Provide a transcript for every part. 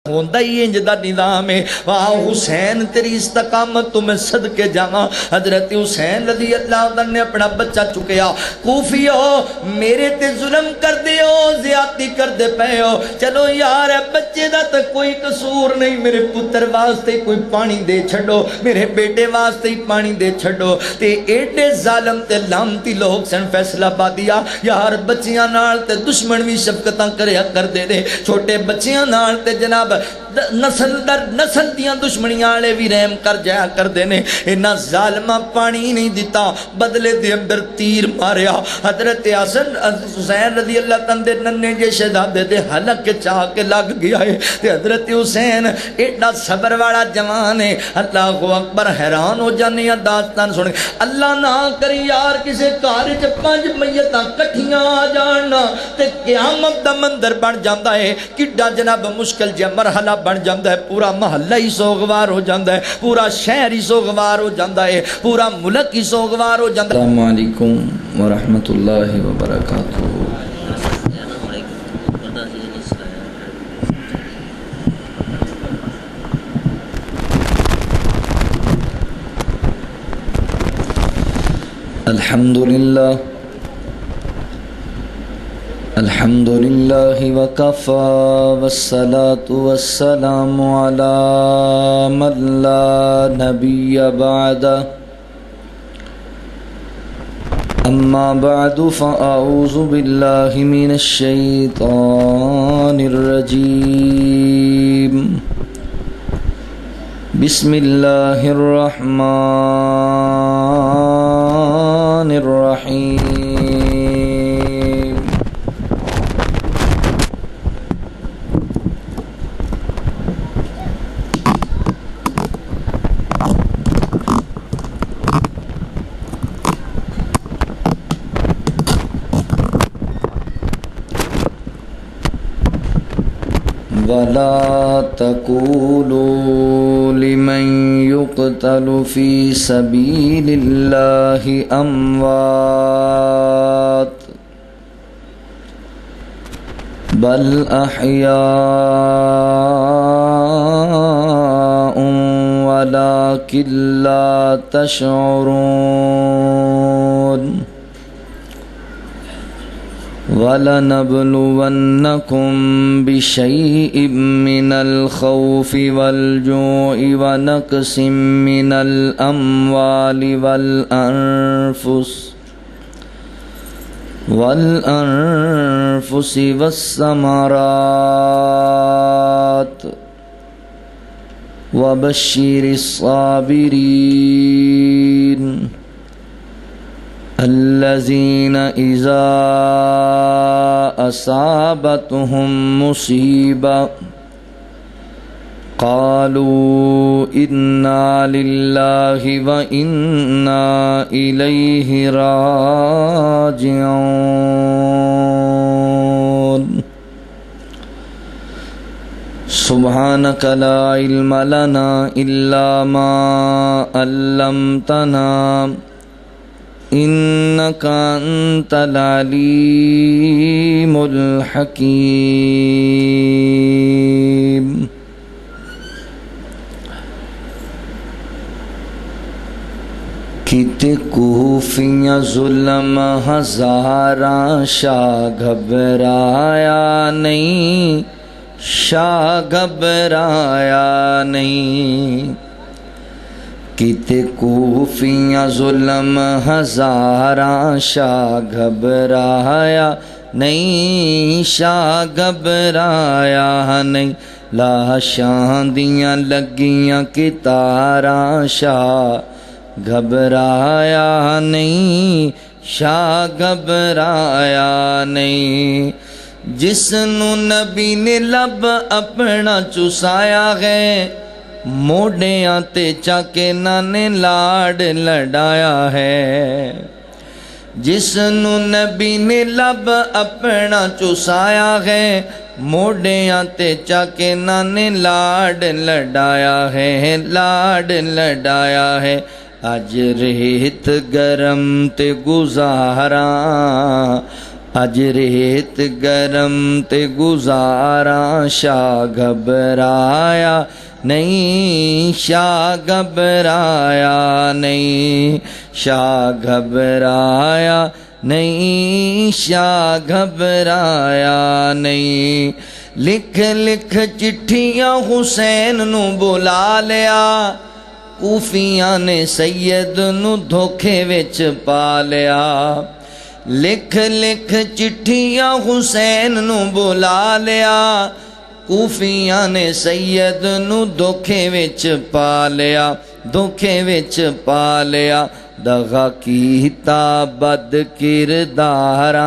ہوندہ ہی انج دا نظام ہے۔ واہ حسین تیری استقامت تو میں صدقے جاواں۔ حضرت حسین رضی اللہ عنہ نے اپنا بچہ چکیا، کوفیو میرے تے ظلم کر دیو، زیادتی کر دے پے ہو، چلو یار بچے دا تو کوئی قصور نہیں، میرے پتر واسطے کوئی پانی دے چھڑو، میرے بیٹے واسطے پانی دے چھڑو۔ تے ایڈے ظالم تے لامتی لوگ سن فیصلہ پا دیا، یار بچیاں نال تے دشمن بھی شفقتاں کریا کر دے دے، چھوٹے بچیاں نال تے جناب نسل در نسل دیاں دشمنیاں والے بھی رحم کر جایا کر دینے۔ انہاں ظالمہ پانی نہیں دیتا، بدلے دے اندر تیر ماریا۔ حضرت حسین رضی اللہ عنہ دے ننے جے شہزادے دے حلق کے چاہ کے لگ گیا ہے۔ تے حضرت حسین ایڈا صبر والا جوان ہے، اللہ اکبر، حیران ہو جانے یا داستان سنے۔ اللہ نہ کری یار کسے گھر وچ 5 میتاں کٹھیاں آ جانا تے قیامت دا منظر بن جاندا ہے، کڈا جناب مشکل جہا مرحلہ بن جاندہ ہے، پورا محلہ ہی سوگوار ہو جاندہ ہے، پورا شہر ہی سوگوار ہو جاندہ ہے، پورا ملک ہی سوگوار ہو جاندہ ہے۔ السلام علیکم ورحمۃ اللہ وبرکاتہ۔ الحمد للہ وکفى والصلاة والسلام على من لا نبی بعدہ، اما بعد فاعوذ باللہ من الشیطان الرجیم، بسم اللہ الرحمن الرحیم۔ وَلَا تَقُولُوا لِمَنْ يُقْتَلُ فِي سَبِيلِ اللَّهِ أَمْوَاتٌ بَلْ أَحْيَاءٌ وَلَكِنْ لَا تَشْعُرُونَ۔ وَلَنَبْلُوَنَّكُمْ بِشَيْءٍ مِّنَ الْخَوْفِ وَالْجُوعِ وَنَقْصٍ مِّنَ الْأَمْوَالِ وَالْأَنفُسِ وَالثَّمَرَاتِ وَبَشِّرِ الصَّابِرِينَ الذين إذا أصابتهم مصيبة قالوا إنا لله وإنا إليه راجعون۔ سبحانك لا علم لنا إلا ما علمتنا إنك أنت العليم الحكيم۔ کتے کوفیاں ظلم ہزاراں، شاہ گھبرایا نہیں، شاہ گھبرایا نہیں۔ کتے کوفیاں ظلم ہزاراں، شاہ گھبرایا نہیں، شاہ گھبرایا نہیں۔ لاشاں دیاں لگیاں کتاراں، شاہ گھبرایا نہیں، شاہ گھبرایا نہیں۔ جس نو نبی نے لب اپنا چسایا ہے، موڈیاں تے چاکے نانے لاڈ لڑایا ہے۔ جس نو نبی نے لب اپنا چسایا ہے، موڈیاں تے چاکے نانے لاڈ لڑایا ہے، لاڈ لڑایا ہے۔ اج ریت گرم تے گزاراں، اج ریت گرم تے گزارا شاہ گھبرایا نہیں، شاہ گھبرایا نہیں، شاہ گھبرایا نہیں، شاہ گھبرایا نہیں۔ لکھ لکھ چٹھیاں حسین نو بلا لیا، کوفیاں نے سید نو دھوکھے وچ پا لیا۔ لکھ لکھ چٹھیاں حسین نو بلا لیا، کوفیاں نے سید نو دھوکھے وچ پا لیا، دھوکھے وچ پا لیا۔ دغا کیتا بد کرداراں،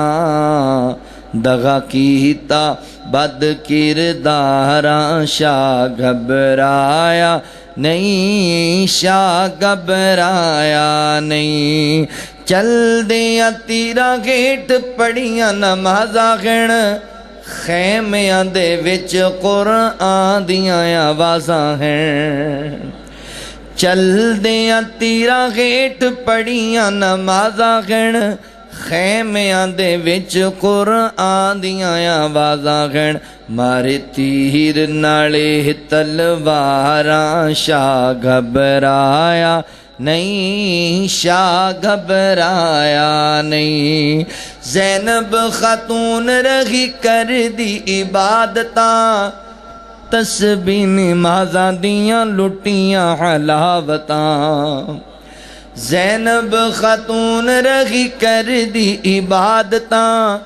دغا کیتا بد کرداراں، شاہ گھبرایا نہیں، شاہ گھبرایا نہیں۔ چل دیاں تیرا گیٹ پڑیاں نمازاں گھن، خیمیاں دے وچ قرآن دیاں آوازاں ہیں۔ چل دیاں تیرا گیٹ پڑیاں نمازاں گھن، خیمیاں دے وچ قرآن دیاں آوازاں گھن۔ مارے تیر نالے تلواراں، شاہ گھبرایا نہیں، شاہ گھبرایا نہیں۔ زینب خاتون رہی کر دی عبادتاں، تسبیح نمازاں دیاں لٹیاں حلاوتاں۔ زینب خاتون رہی کر دی عبادتاں،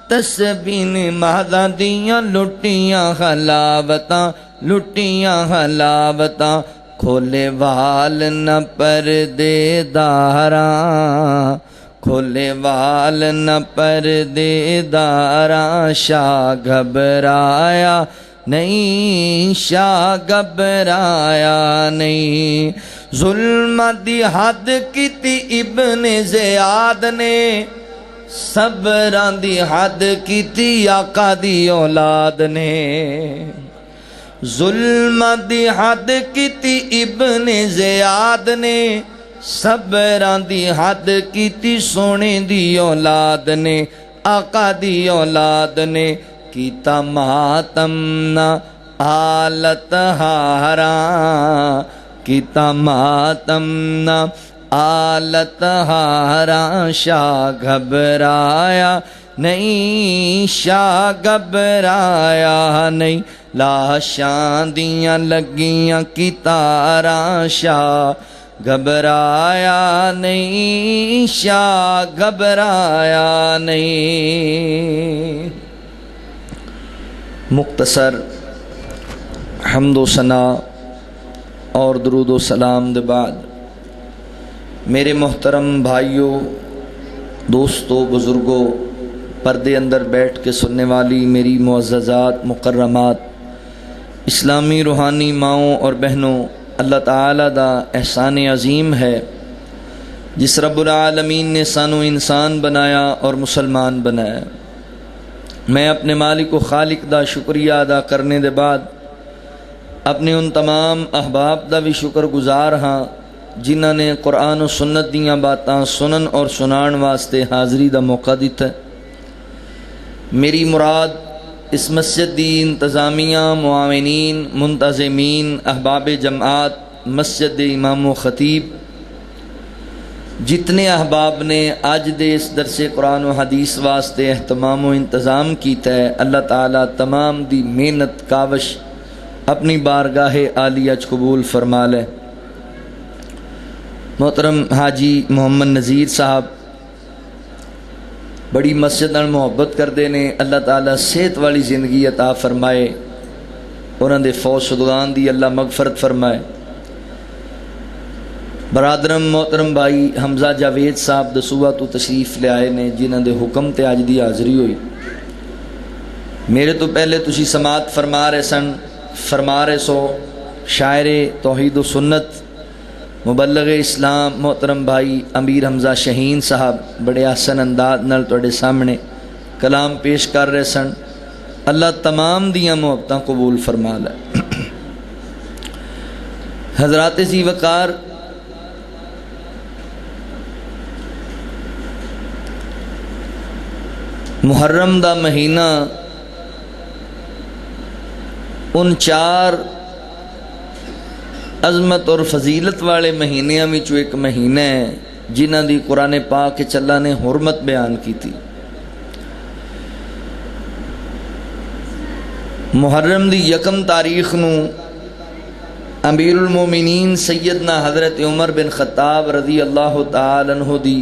تسبیح نمازاں دیاں لٹیاں حلاوتاں، لٹیاں حلاوتاں۔ کھولے وال نہ پردے داراں، کھولے وال نہ پردے داراں، شاہ گھبرایا نہیں، شاہ گھبرایا نہیں۔ ظلم دی حد کیتی ابن زیاد نے، صبراں دی حد کیتی آقا دی اولاد نے۔ ظلم دی حد کیتی ابن زیاد نے، صبراں دی حد کیتی سونے دی اولاد نے، آقا دی اولاد نے۔ کیتا ماتم نہ آلت ہاراں، کیتا ماتم نہ آلت ہاراں، شاہ گھبرایا نہیں، شاہ گھبرایا نہیں۔ لاشاں دیاں لگیاں کتاراں، شاہ گھبرایا نہیں، شاہ گھبرایا نہیں۔ مختصر حمد و ثنا اور درود و سلام دے بعد میرے محترم بھائیوں، دوستوں، بزرگوں، پردے اندر بیٹھ کے سننے والی میری معززات، مکرمات، اسلامی روحانی ماؤں اور بہنوں، اللہ تعالیٰ دا احسان عظیم ہے جس رب العالمین نے سانو انسان بنایا اور مسلمان بنایا۔ میں اپنے مالک و خالق دا شکریہ ادا کرنے دے بعد اپنے ان تمام احباب دا بھی شکر گزار ہاں جنہاں نے قرآن و سنت دیاں باتاں سنن اور سنان واسطے حاضری دا موقع دیتا ہے۔ میری مراد اس مسجد دی انتظامیہ، معاونین، منتظمین، احباب جماعت، مسجد دے امام و خطیب، جتنے احباب نے آج دے اس درس قرآن و حدیث واسطے اہتمام و انتظام کیتا ہے، اللہ تعالیٰ تمام دی محنت کاوش اپنی بارگاہ عالیہ قبول فرما لے۔ محترم حاجی محمد نذیر صاحب بڑی مسجد نال محبت کردے نے، اللہ تعالیٰ صحت والی زندگی عطا فرمائے، انہاں دے فوت شدگان دی اللہ مغفرت فرمائے۔ برادرم محترم بھائی حمزہ جاوید صاحب دسوہ تو تشریف لے آئے نے، جنہاں دے حکم تے آج دی حاضری ہوئی۔ میرے تو پہلے تسی سماعت فرما رہے سو شاعر توحید و سنت، مبلغ اسلام محترم بھائی امیر حمزہ شہین صاحب بڑے آسن انداز نال تواڈے سامنے کلام پیش کر رہے سن۔ اللہ تمام دیاں محبتاں قبول فرما لے۔ حضرات ذی وقار، محرم دا مہینہ ان 4 عظمت اور فضیلت والے مہینیاں وچوں ایک مہینہ ہے جنہ دی قرآن پاک اللہ نے حرمت بیان کی تھی۔ محرم دی 1 تاریخ نو امیر المومنین سیدنا حضرت عمر بن خطاب رضی اللہ تعالی عنہ دی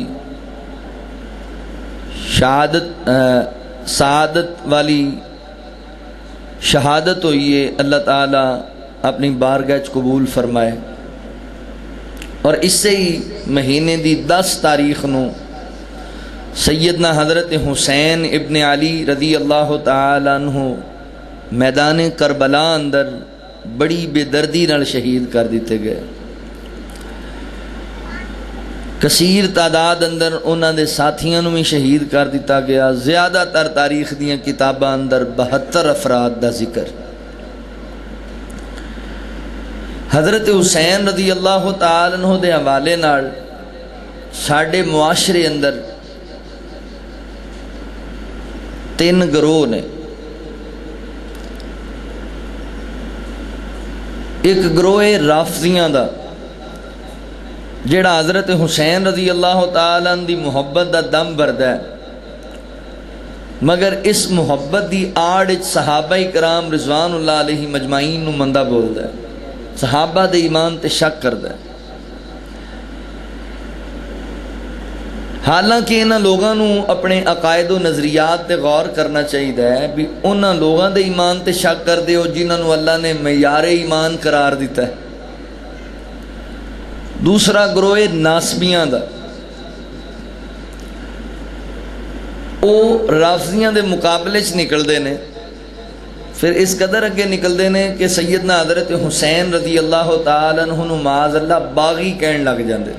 سعادت والی شہادت ہوئی ہے، اللہ تعالیٰ اپنی بارگاہ قبول فرمائے۔ اور اس سے ہی مہینے دی 10 تاریخ نو سیدنا حضرت حسین ابن علی رضی اللہ تعالی عنہ میدان کربلا اندر بڑی بے دردی نال شہید کر دیتے گئے۔ کثیر تعداد اندر انہاں دے ساتھیاں نو بھی شہید کر دیتا گیا۔ زیادہ تر تاریخ دیاں کتاباں اندر 72 افراد دا ذکر۔ حضرت حسین رضی اللہ تعالی عنہ دے حوالے نال ساڈے معاشرے اندر 3 گروہ نے۔ ایک گروہ رافضیاں دا جڑا حضرت حسین رضی اللہ تعالی عنہ دی محبت دا دم بھردا ہے، مگر اس محبت دی آڑ صحابہ کرام رضوان اللہ علیہ مجمعین نو مندہ بولدا ہے، صحابہ دے ایمان تے شک کردا ہے۔ حالانکہ انہاں لوگاں نو اپنے عقائد و نظریات تے غور کرنا چاہیے ہے بھی انہاں لوگاں دے ایمان تے شک کر دے ہو جنہاں نو اللہ نے معیار ایمان قرار دیتا ہے۔ دوسرا گروہ ناسبیاں دا، او رافضیاں دے مقابلے چ نکلدے نے، پھر اس قدر اگے نکلدے نے کہ سیدنا حضرت حسین رضی اللہ تعالی عنہ نو معاذ اللہ باغی کہن لگ جاندے۔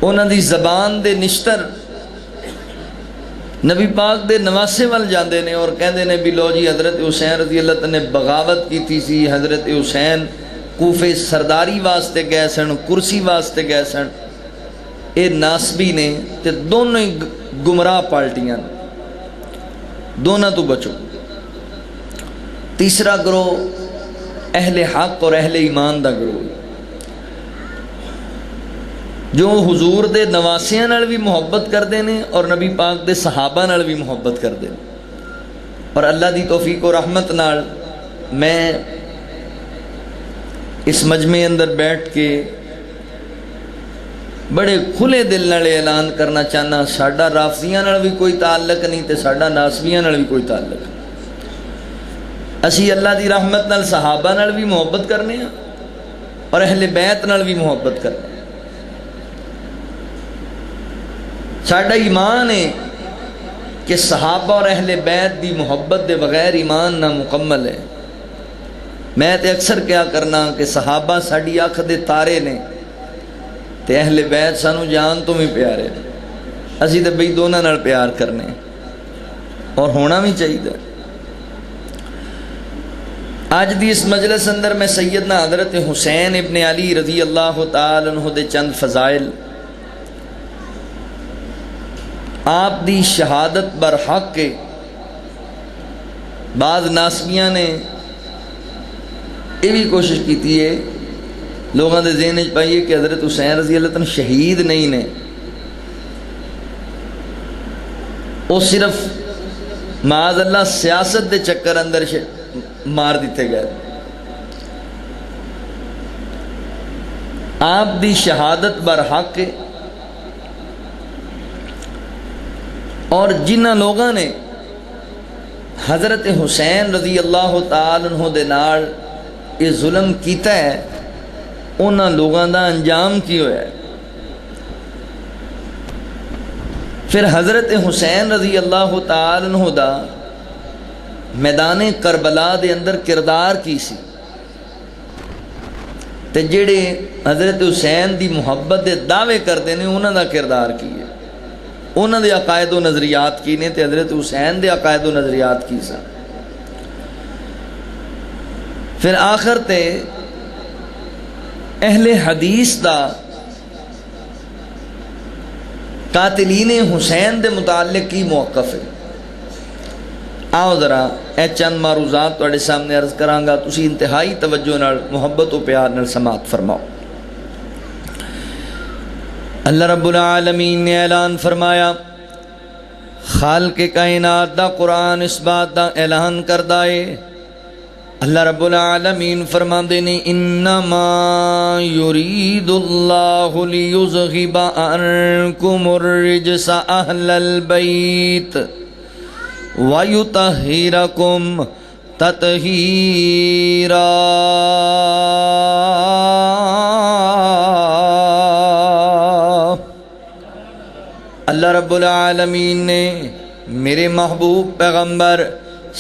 انہاں دی زبان دے نشتر نبی پاک دے نواسے وال جاندے نے اور کہندے نے بھی لو جی حضرت حسین رضی اللہ تعالی نے بغاوت کی سی، حضرت حسین کوفے سرداری واسطے گئے سن، کرسی واسطے گئے سن۔ اے ناسبی نے تے دونوں ہی گمراہ پارٹیاں، دونوں تو بچو۔ تیسرا گروہ اہل حق اور اہل ایمان دا گروہ جو حضور دے نواسیاں نال بھی محبت کردے نے اور نبی پاک دے صحابہ نال بھی محبت کردے نے۔ اور اللہ دی توفیق و رحمت نال میں اس مجمع اندر بیٹھ کے بڑے کھلے دل نال اعلان کرنا چاہنا، ساڈا رافضیاں نال بھی کوئی تعلق نہیں تے ساڈا ناسبیاں نال بھی کوئی تعلق نہیں۔ اسی اللہ دی رحمت نال صحابہ نال بھی محبت کرنے ہیں اور اہل بیت نال بھی محبت کرنے ہیں۔ ساڈا ایمان ہے کہ صحابہ اور اہل بیت دی محبت دے بغیر ایمان نامکمل ہے۔ میں تے اکثر کیا کرنا کہ صحابہ ساڈی اکھ دے تارے نے تے اہل بیت سانو جان تو بھی پیارے نے، اسی تے بھئی دونوں نال پیار کرنے اور ہونا بھی چاہیے۔ آج دی اس مجلس اندر میں سیدنا حضرت حسین ابن علی رضی اللہ تعالی عنہ دے چند فضائل، آپ دی شہادت برحق کے بعض ناسبیاں نے یہ بھی کوشش کی ہے لوگوں دے ذہن وچ پائیے کہ حضرت حسین رضی اللہ عنہ شہید نہیں نے، وہ صرف معاذ اللہ سیاست دے چکر اندر مار دیتے گئے۔ آپ دی شہادت برحق اور جنہ لوگوں نے حضرت حسین رضی اللہ تعالی عنہ دے نال یہ ظلم کیتا ہے انہاں لوگوں دا انجام کی ہویا ہے۔ پھر حضرت حسین رضی اللہ تعالی عنہ دا میدان کربلا دے اندر کردار کی سی تے جڑے حضرت حسین دی محبت دے دعوے کردے نے انہاں دا کردار کی ہے، انہاں دے عقائد و نظریات کی نے تے حضرت حسین دے عقائد و نظریات کی سن۔ پھر آخر تے اہل حدیث دا قاتلین حسین دے متعلق کی موقف ہے؟ آؤ ذرا اے چند معروضات تواڈے سامنے عرض کرانگا، تسی انتہائی توجہ نال محبت و پیار نال سماعت فرماؤ۔ اللہ رب العالمین نے اعلان فرمایا، خالق کائنات دا قرآن اس بات دا اعلان کردہ ہے۔ اللہ رب العالمین فرماندے نے انما یرید اللہ لیذہب عنکم الرجس اہل البیت ویطہرکم تطہیرا۔ اللہ رب العالمین نے میرے محبوب پیغمبر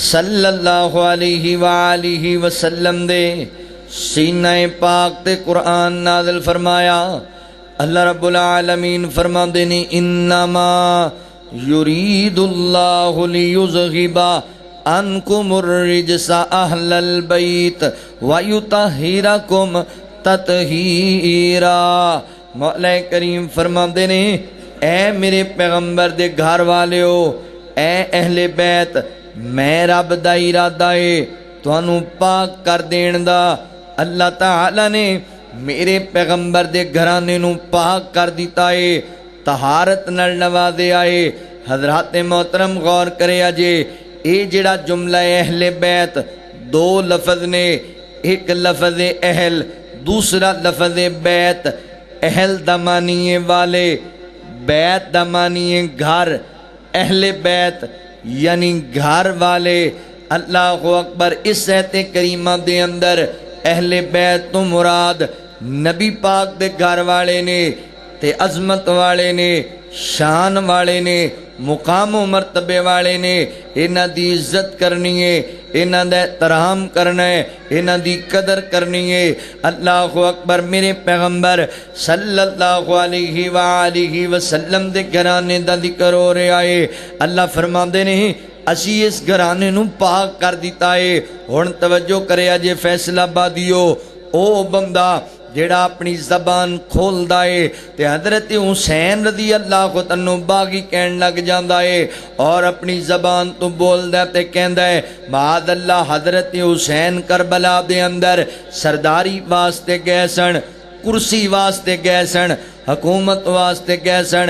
صلی اللہ علیہ وآلہ وسلم دے سینہ پاک تے قرآن نازل فرمایا۔ اللہ رب العالمین فرماندے نے انما یرید اللہ لیذہب عنکم الرجس اہل البیت ویطہرکم تطہیرا۔ مولا کریم فرماندے نے اے میرے پیغمبر دے گھر والیو، اے اہل بیت، میں رب دا ارادہ ہے تانوں پاک کر دین دا۔ اللہ تعالی نے میرے پیغمبر دے گھرانے نوں پاک کر دیتا ہے، طہارت نال نوازے آئے۔ حضرات محترم غور کرے اجے اے جڑا جملہ اہل بیت دو لفظ نے، ایک لفظ اہل، دوسرا لفظ بیت۔ اہل دا معنی والے، بیت دا معنی گھر، اہل بیت یعنی گھر والے۔ اللہ اکبر۔ اس آیت کریمہ دے اندر اہل بیت تو مراد نبی پاک دے گھر والے نے تے عظمت والے نے، شان والے نے، مقام و مرتبے والے نے۔ انہاں دی عزت کرنی ہے، انہاں دا احترام کرنا ہے، انہاں دی قدر کرنی ہے۔ اللہ اکبر۔ میرے پیغمبر صلی اللہ علیہ وآلہ وسلم دے گھرانے دا ذکر ہو رہا ہے۔ اللہ فرماندے نے اسی اس گھرانے نوں پاک کر دیتا ہے۔ ہن توجہ کرے اجے فیصلہ بادیو، او بندہ جیڑا اپنی زبان کھولدا ہے تے حضرت حسین رضی اللہ عنہ باغی کہن لگ جاندا ہے، اور اپنی زبان تو بولدا ہے تے کہندا ہے معاذ اللہ حضرت حسین کربلا دے اندر سرداری واسطے گئے سن، کرسی واسطے گئے سن، حکومت واسطے گئے سن۔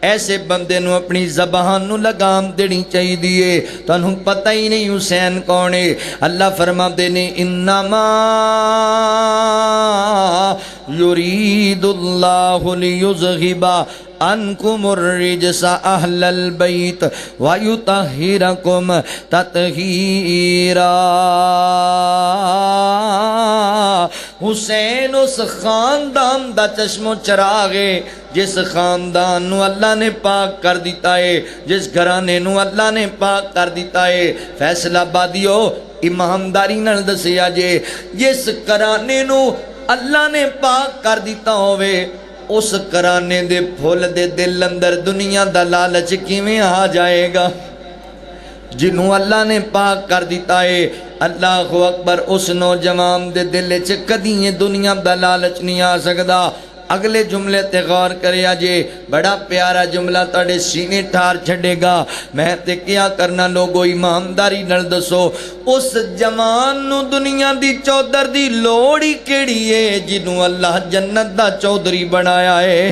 ایسے بندے نو اپنی زبان نو لگام دینی چاہیے دیئے۔ تانوں پتہ ہی نہیں حسین کون ہے۔ اللہ فرماندے نے انما یرید اللہ لیذہب عنکم الرجس اہل البیت ویطہرکم تطہیرا۔ حسین اس خاندان دا چشم و چراغ ہے جس خاندان نو اللہ نے پاک کر دیتا ہے، جس گھرانے نو اللہ نے پاک کر دیتا ہے۔ فیصلہ بادیو ایمانداری نال دسیا جے جس گھرانے نو اللہ نے پاک کر دیتا ہوئے، اس گھرانے دے پھول دے دل اندر دنیا دا لالچ کیویں آ جائے گا؟ جنہوں اللہ نے پاک کر دیتا ہے، اللہ اکبر، اس نوجوان دے دل وچ کدی دنیا دا لالچ نہیں آ سکدا۔ اگلے جملے تے غور کریا جے، بڑا پیارا جملہ تاڑے سینے ٹھار چھڑے گا۔ میں تے کیا کرنا لوگو ایمانداری نال دسو، اس جوان نو دنیا دی چودر دی لوڑی کیڑی ہے جنہوں اللہ جنت دا چودری بنایا ہے،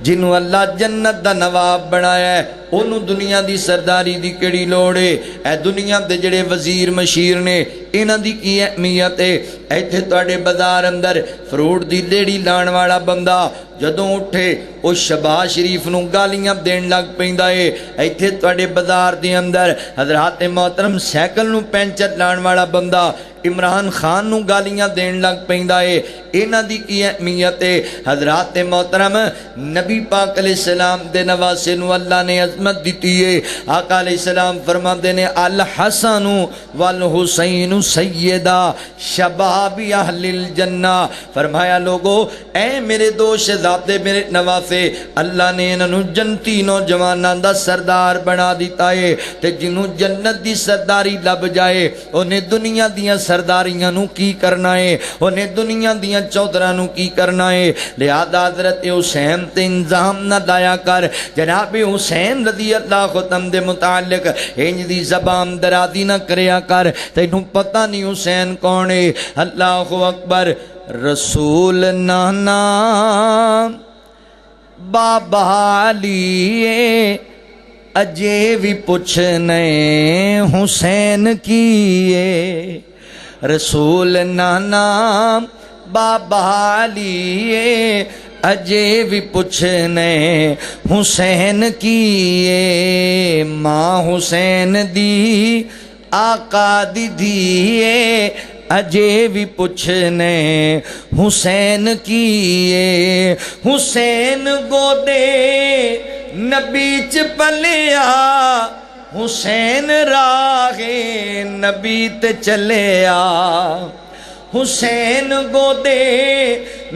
جنہوں اللہ جنت دا نواب بنایا ہے، انہوں دنیا دی سرداری دی کیڑی لوڑے؟ اے دنیا دے جڑے وزیر مشیر نے انہاں دی کی اہمیت ہے؟ ایتھے تواڈے بازار اندر فروٹ دی لیڑی لان والا بندہ جدوں اٹھے او شہباز شریف نوں گالیاں دین لگ پیندا ہے۔ ایتھے تواڈے بازار دے اندر حضرات محترم سائیکل نوں پینچر لان والا بندہ عمران خان نوں گالیاں دین لگ پیندا ہے۔ انہاں دی کی اہمیت ہے؟ حضرات محترم نبی پاک علیہ السلام دے نواسے نوں اللہ نے عظمت دیتی ہے۔ آقا علیہ السلام فرماتے ہیں الحسن والحسین سیدہ شباب اہل الجنہ۔ فرمایا لوگو اے میرے دو شہزادے میرے نواسے، اللہ نے انہوں جنتی نوجوانان دا سردار بنا دیتا ہے، تے جنہوں جنت دی سرداری لب جائے انہیں دنیا دیاں سرداریاں نو کی کرنا ہے، انہیں دنیا دیاں دیاں چودھراں نو کی کرنا ہے، لہذا حضرت حسین تے انضام نہ لایا کر۔ جناب حسین رضی اللہ عنہ دے متعلق انج دی زبان درازی نہ کریا کر، تینوں پتہ نہیں حسین کون ہے۔ اللہ اکبر۔ رسول نانا بابا علی اجے بھی پوچھنے حسین کیے، رسول نانا بابا علی اجے بھی پوچھنے حسین کیے، ماں حسین دی آقا دی دھیے اجے بھی پوچھنے حسین کیے، حسین گودے نبی چ پلیا، حسین راہ نبی تے چلیا، حسین گودے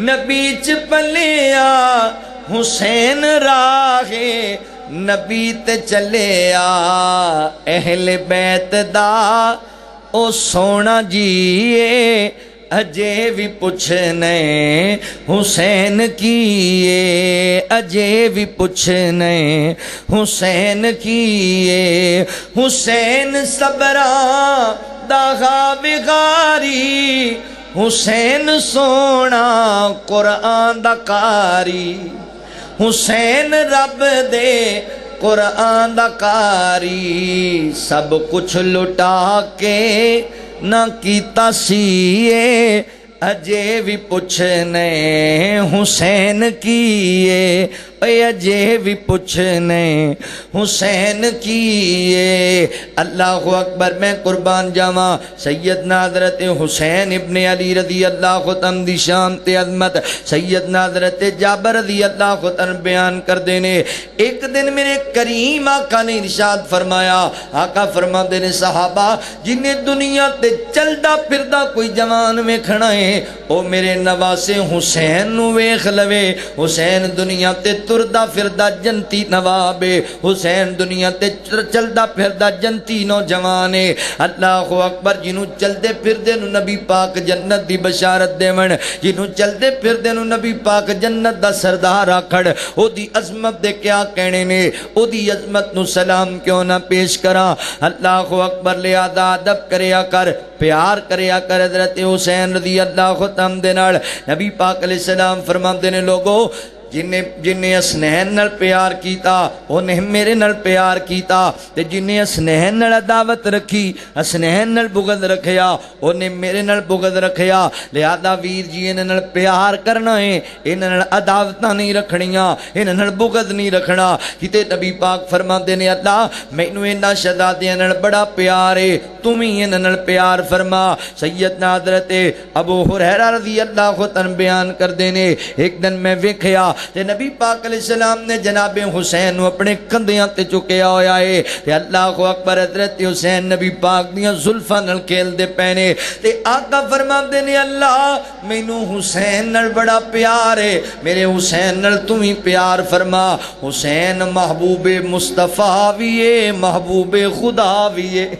نبی چ پلیا، حسین راہ نبی تے چلیا، اہل بیت دا او سونا جیے اجے بھی پوچھنے حسین کیے، اجے بھی پوچھنے حسین کیے، حسین صبراں دا بغاری، حسین سونا قرآن دا قاری، حسین رب دے قرآن دا قاری، سب کچھ لٹا کے نہ کیتا سیے اجے بھی پوچھنے حسین کیے، اجے بھی پوچھنے حسین کیے۔ اللہ اکبر۔ میں قربان جاواں سیدنا حضرت حسین ابن علی رضی اللہ عنہ دی شان تے عظمت سیدنا حضرت جابر رضی اللہ عنہ بیان کر دینے۔ ایک دن میرے کریم آقا نے ارشاد فرمایا، آقا فرما دینے صحابہ جنہیں دنیا تے چلدا پھردا کوئی جوان ویکھنا ہے او میرے نواسے حسین نو ویکھ لوے۔ حسین دنیا تے تردا پھردا جنتی نواب، حسین دنیا تے چلدا پھردا جنتی نوجوان ہے۔ اللہ اکبر۔ جنوں چلدے پھردے نو نبی پاک جنت دی بشارت دیون، جنوں چلدے پھردے نو نبی پاک جنت دا سردار آکھڑ، او دی عظمت دے کیا کہنے نے، او دی عظمت نو سلام کیوں نہ پیش کراں۔ اللہ اکبر۔ لہذا ادب کریا کر، پیار کریا کر حضرت حسین رضی اللہ عنہ دے نال۔ نبی پاک علیہ السلام فرماندے نے لوگو جنہیں اسنین نال پیار کیتا انہیں میرے نال پیار کیتا، تے جنہیں اسنین نال عداوت رکھی اسنین نال بغض رکھیا انہیں میرے نال بغض رکھیا۔ لہذا ویر جی انہیں نال پیار کرنا ہے، انہیں نال عداوتاں نہیں رکھنیاں، انہیں نال بغض نہیں رکھنا۔ کتے نبی پاک فرماندے نے اللہ مینوں انہاں شہزادیاں نال بڑا پیار ہے، تم ہی انہاں نال پیار فرما۔ سیدنا حضرت ابو ہریرہ رضی اللہ عنہ بیان کر دینے، ایک دن میں ویکھیا تے نبی پاک علیہ السلام نے جناب حسین نو اپنے کندھیاں تے چکیا ہویا ہے تے اللہ اکبر حضرت حسین نبی پاک دیاں زلفاں نال کھیل دے پینے تے آقا فرماندے نے اللہ مینوں حسین نال بڑا پیار ہے، میرے حسین نال تم ہی پیار فرما۔ حسین محبوب مصطفیٰ بھی ہے، محبوب خدا بھی ہے،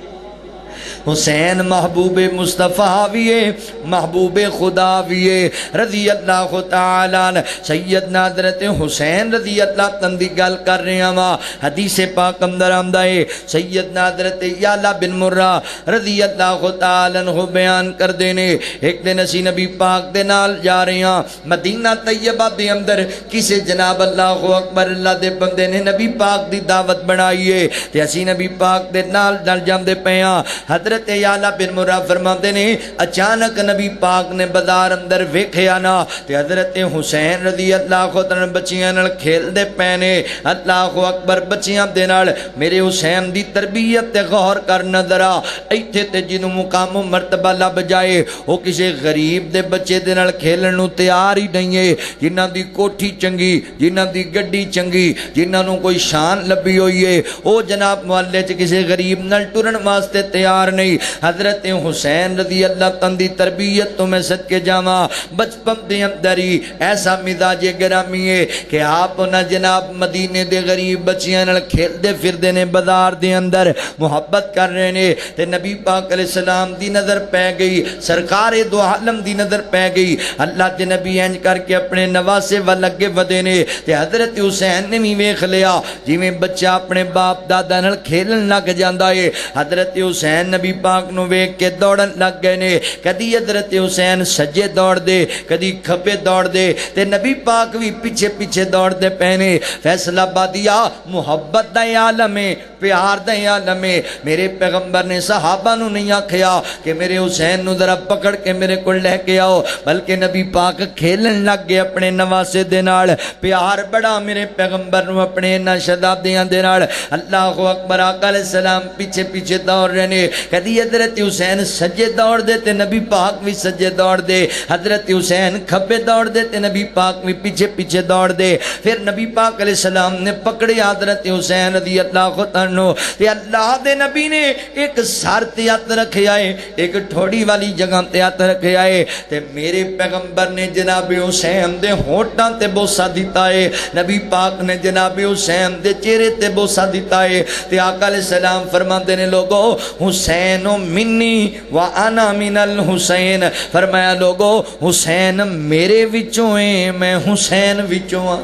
حسین محبوب مصطفیٰ بھی ہے، محبوب خدا بھی ہے رضی اللہ تعالیٰ عنہ۔ سیدنا حضرت حسین رضی اللہ عنہ دی گل کر رہے ہیں، حدیث پاک اندر آمدہ ہے سیدنا حضرت یعلا بن مرہ رضی اللہ تعالیٰ عنہ بیان کر دینے، ایک دن اسی نبی پاک دے نال جا رہے ہیں مدینہ طیبہ دے اندر، کسے جناب اللہ اکبر اللہ دے بندے نے نبی پاک دی دعوت بنائیے تے اسی نبی پاک دے نال جاندے پے ہاں۔ حضرت یعلا بن مرہ فرماتے نے اچانک نبی پاک نے بازار اندر ویکھیا نا تے حضرت حسین رضی اللہ عنہ بچیاں نال کھیل دے پینے۔ اللہ اکبر۔ بچیاں دے نال میرے حسین دی تربیت تے غور کر نظر آ، ایتھے تے جنوں مقام و مرتبہ لب جائے او کسے غریب دے بچے دے نال کھیلن نو تیار ہی نہیں ہے، جنہاں دی کوٹھی چنگی، جنہاں دی گڈی چنگی، جنہاں نو کوئی شان لبی ہوئی ہے او جناب محلے چ کسے غریب نال ٹرن واسطے تیار نہیں۔ نہیں. حضرت حسین رضی اللہ تعالیٰ دی تربیت تو میں صدقے جاواں. بچپن دے اندر ہی ایسا مزاج گرامی ہے کہ آپ نہ جناب مدینے دے غریب بچیاں نال کھیلدے پھردے نے بازار دے اندر محبت کر رہے نے تے نبی پاک علیہ السلام دی نظر پہ گئی, سرکار دو عالم دی نظر پہ گئی. اللہ دے نبی انج کر کے اپنے نواسے ول اگے ودے نے تے حضرت حسین نے بھی ویکھ لیا جویں بچہ اپنے باپ دادا نال کھیلن لگ جاندا ہے. حضرت حسین نبی پاک نو ویکھ کے دوڑن لگ گئے نے. کدی حضرت حسین سجے دوڑ دے, کدی کھبے دوڑ دے تے نبی پاک بھی پیچھے پیچھے دوڑ دے پینے. فیصلہ بادیا محبت دا عالم ہے, پیار دا عالم ہے. میرے پیغمبر نے صحابہ نو نہیں آکھیا کہ میرے حسین نو ذرا پکڑ کے میرے کو لے کے آؤ, بلکہ نبی پاک کھیلن لگ گئے اپنے نواسے دے نال. پیار بڑا میرے پیغمبر نو اپنے انہاں شہزادیاں دے نال. اللہ اکبر. آقا علیہ السلام پیچھے پیچھے دوڑ رہے نے. کدی حضرت حسین سجے دوڑ دے تے نبی پاک بھی سجے دوڑ دے, حضرت حسین کھبے دوڑ دے تے نبی پاک بھی پیچھے پیچھے دوڑ دے. پھر نبی پاک علیہ السلام نے پکڑے حضرت حسین رضی اللہ عنہ تے اللہ دے نبی نے ایک سر تے ہاتھ رکھیا ہے, ایک ٹھوڑی والی جگہ تے ہاتھ رکھیا ہے تے میرے پیغمبر نے جناب حسین دے ہونٹاں تے بوسہ دیتا ہے. نبی پاک نے جناب حسین دے چہرے تے بوسہ دیتا ہے تے آقا علیہ السلام فرماتے نے لوگو حسین منی وانا من الحسین. فرمایا لوگو حسین میرے وچوں ہے, میں حسین وچوں ہاں.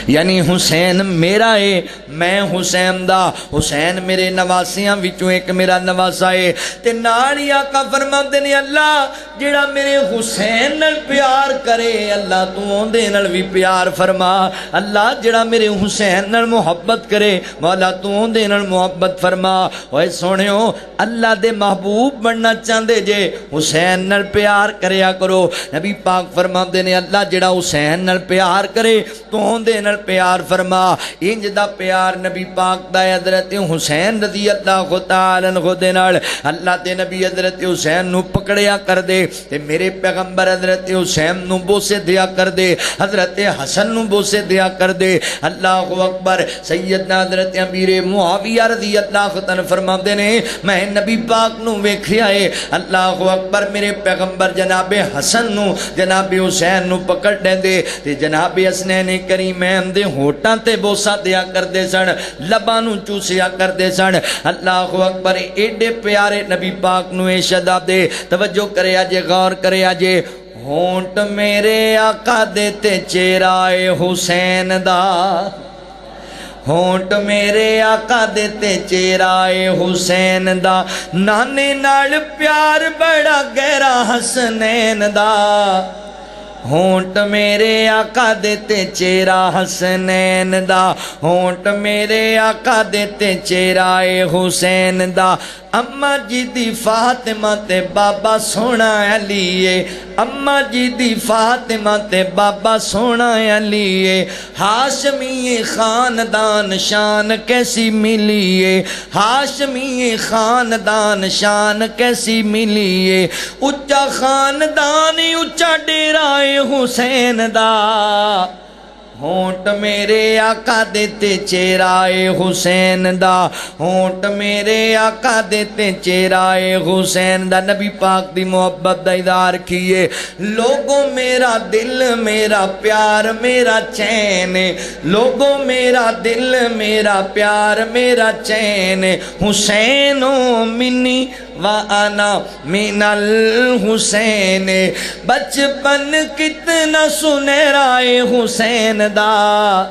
یعنی حسین میرا ہے, میں حسین دا. حسین میرے نواسیاں وچوں ایک میرا نواسا ہے. تے نال ہی آقا فرماندے نے اللہ جڑا میرے حسین نال پیار کرے اللہ تو اودے نال بھی پیار فرما. اللہ جڑا میرے حسین نال محبت کرے مولا تو اودے نال محبت فرما. اوے سونیو اللہ دے محبوب بننا چاہندے جے حسین نال پیار کریا کرو. نبی پاک فرماندے نے اللہ جڑا حسین نال پیار کرے تو اودے نال پیار فرما. انج دا پیار نبی پاک دا حضرت حسین رضی اللہ تعالی عنہ دے نال. اللہ دے نبی حضرت حسین نو پکڑیا کر دے تے میرے پیغمبر حضرت حسین نو بوسے دیا کر دے, حضرت حسن نو بوسے دیا کر دے. اللہ اکبر. سیدنا حضرت امیر معاویہ رضی اللہ تعالی فرماندے نے میں نبی پاک نو ویکھیا ہے اللہ اکبر میرے پیغمبر جناب حسن نو جناب حسین نو پکڑ دے تے جناب حسنین کریمین دے ہونٹاں تے بوسہ دیا کر دے سن, لباں نو چوسیا کر دے سن. اللہ اکبر. ایڈے پیارے نبی پاک نو اے شہزادے توجہ کریا جے, غور کریا جے. ہونٹ میرے آقا دے تے چہرہ حسین دا, ہونٹ میرے آقا دے تے چہرہ حسین دا. نانے نال پیار بڑا گہرا حسنین دا, ہونٹ میرے آقا دیتے چہرہ حسنین دا, ہونٹ میرے آقا دیتے چہرہ حسین دا. اماں جی دی فاطمہ تے بابا سونا علی, اماں جی دی فاطمہ تے بابا سونا علی. ہاشمی خاندان شان کیسی ملی, ہاشمی خاندان شان کیسی ملی. اچا خاندان اچا ڈیرہ حسین دا, ہونٹ میرے آقا دیتے چہرہ حسین دا, ہونٹ میرے آقا دیتے چہرہ حسین دا. نبی پاک دی محبت دا اظہار کیے. لوگوں میرا دل میرا پیار میرا چین, لوگوں میرا دل میرا پیار میرا چین. حسینوں منی وانا من الحسین. بچپن کتنا سنہرا حسین دا,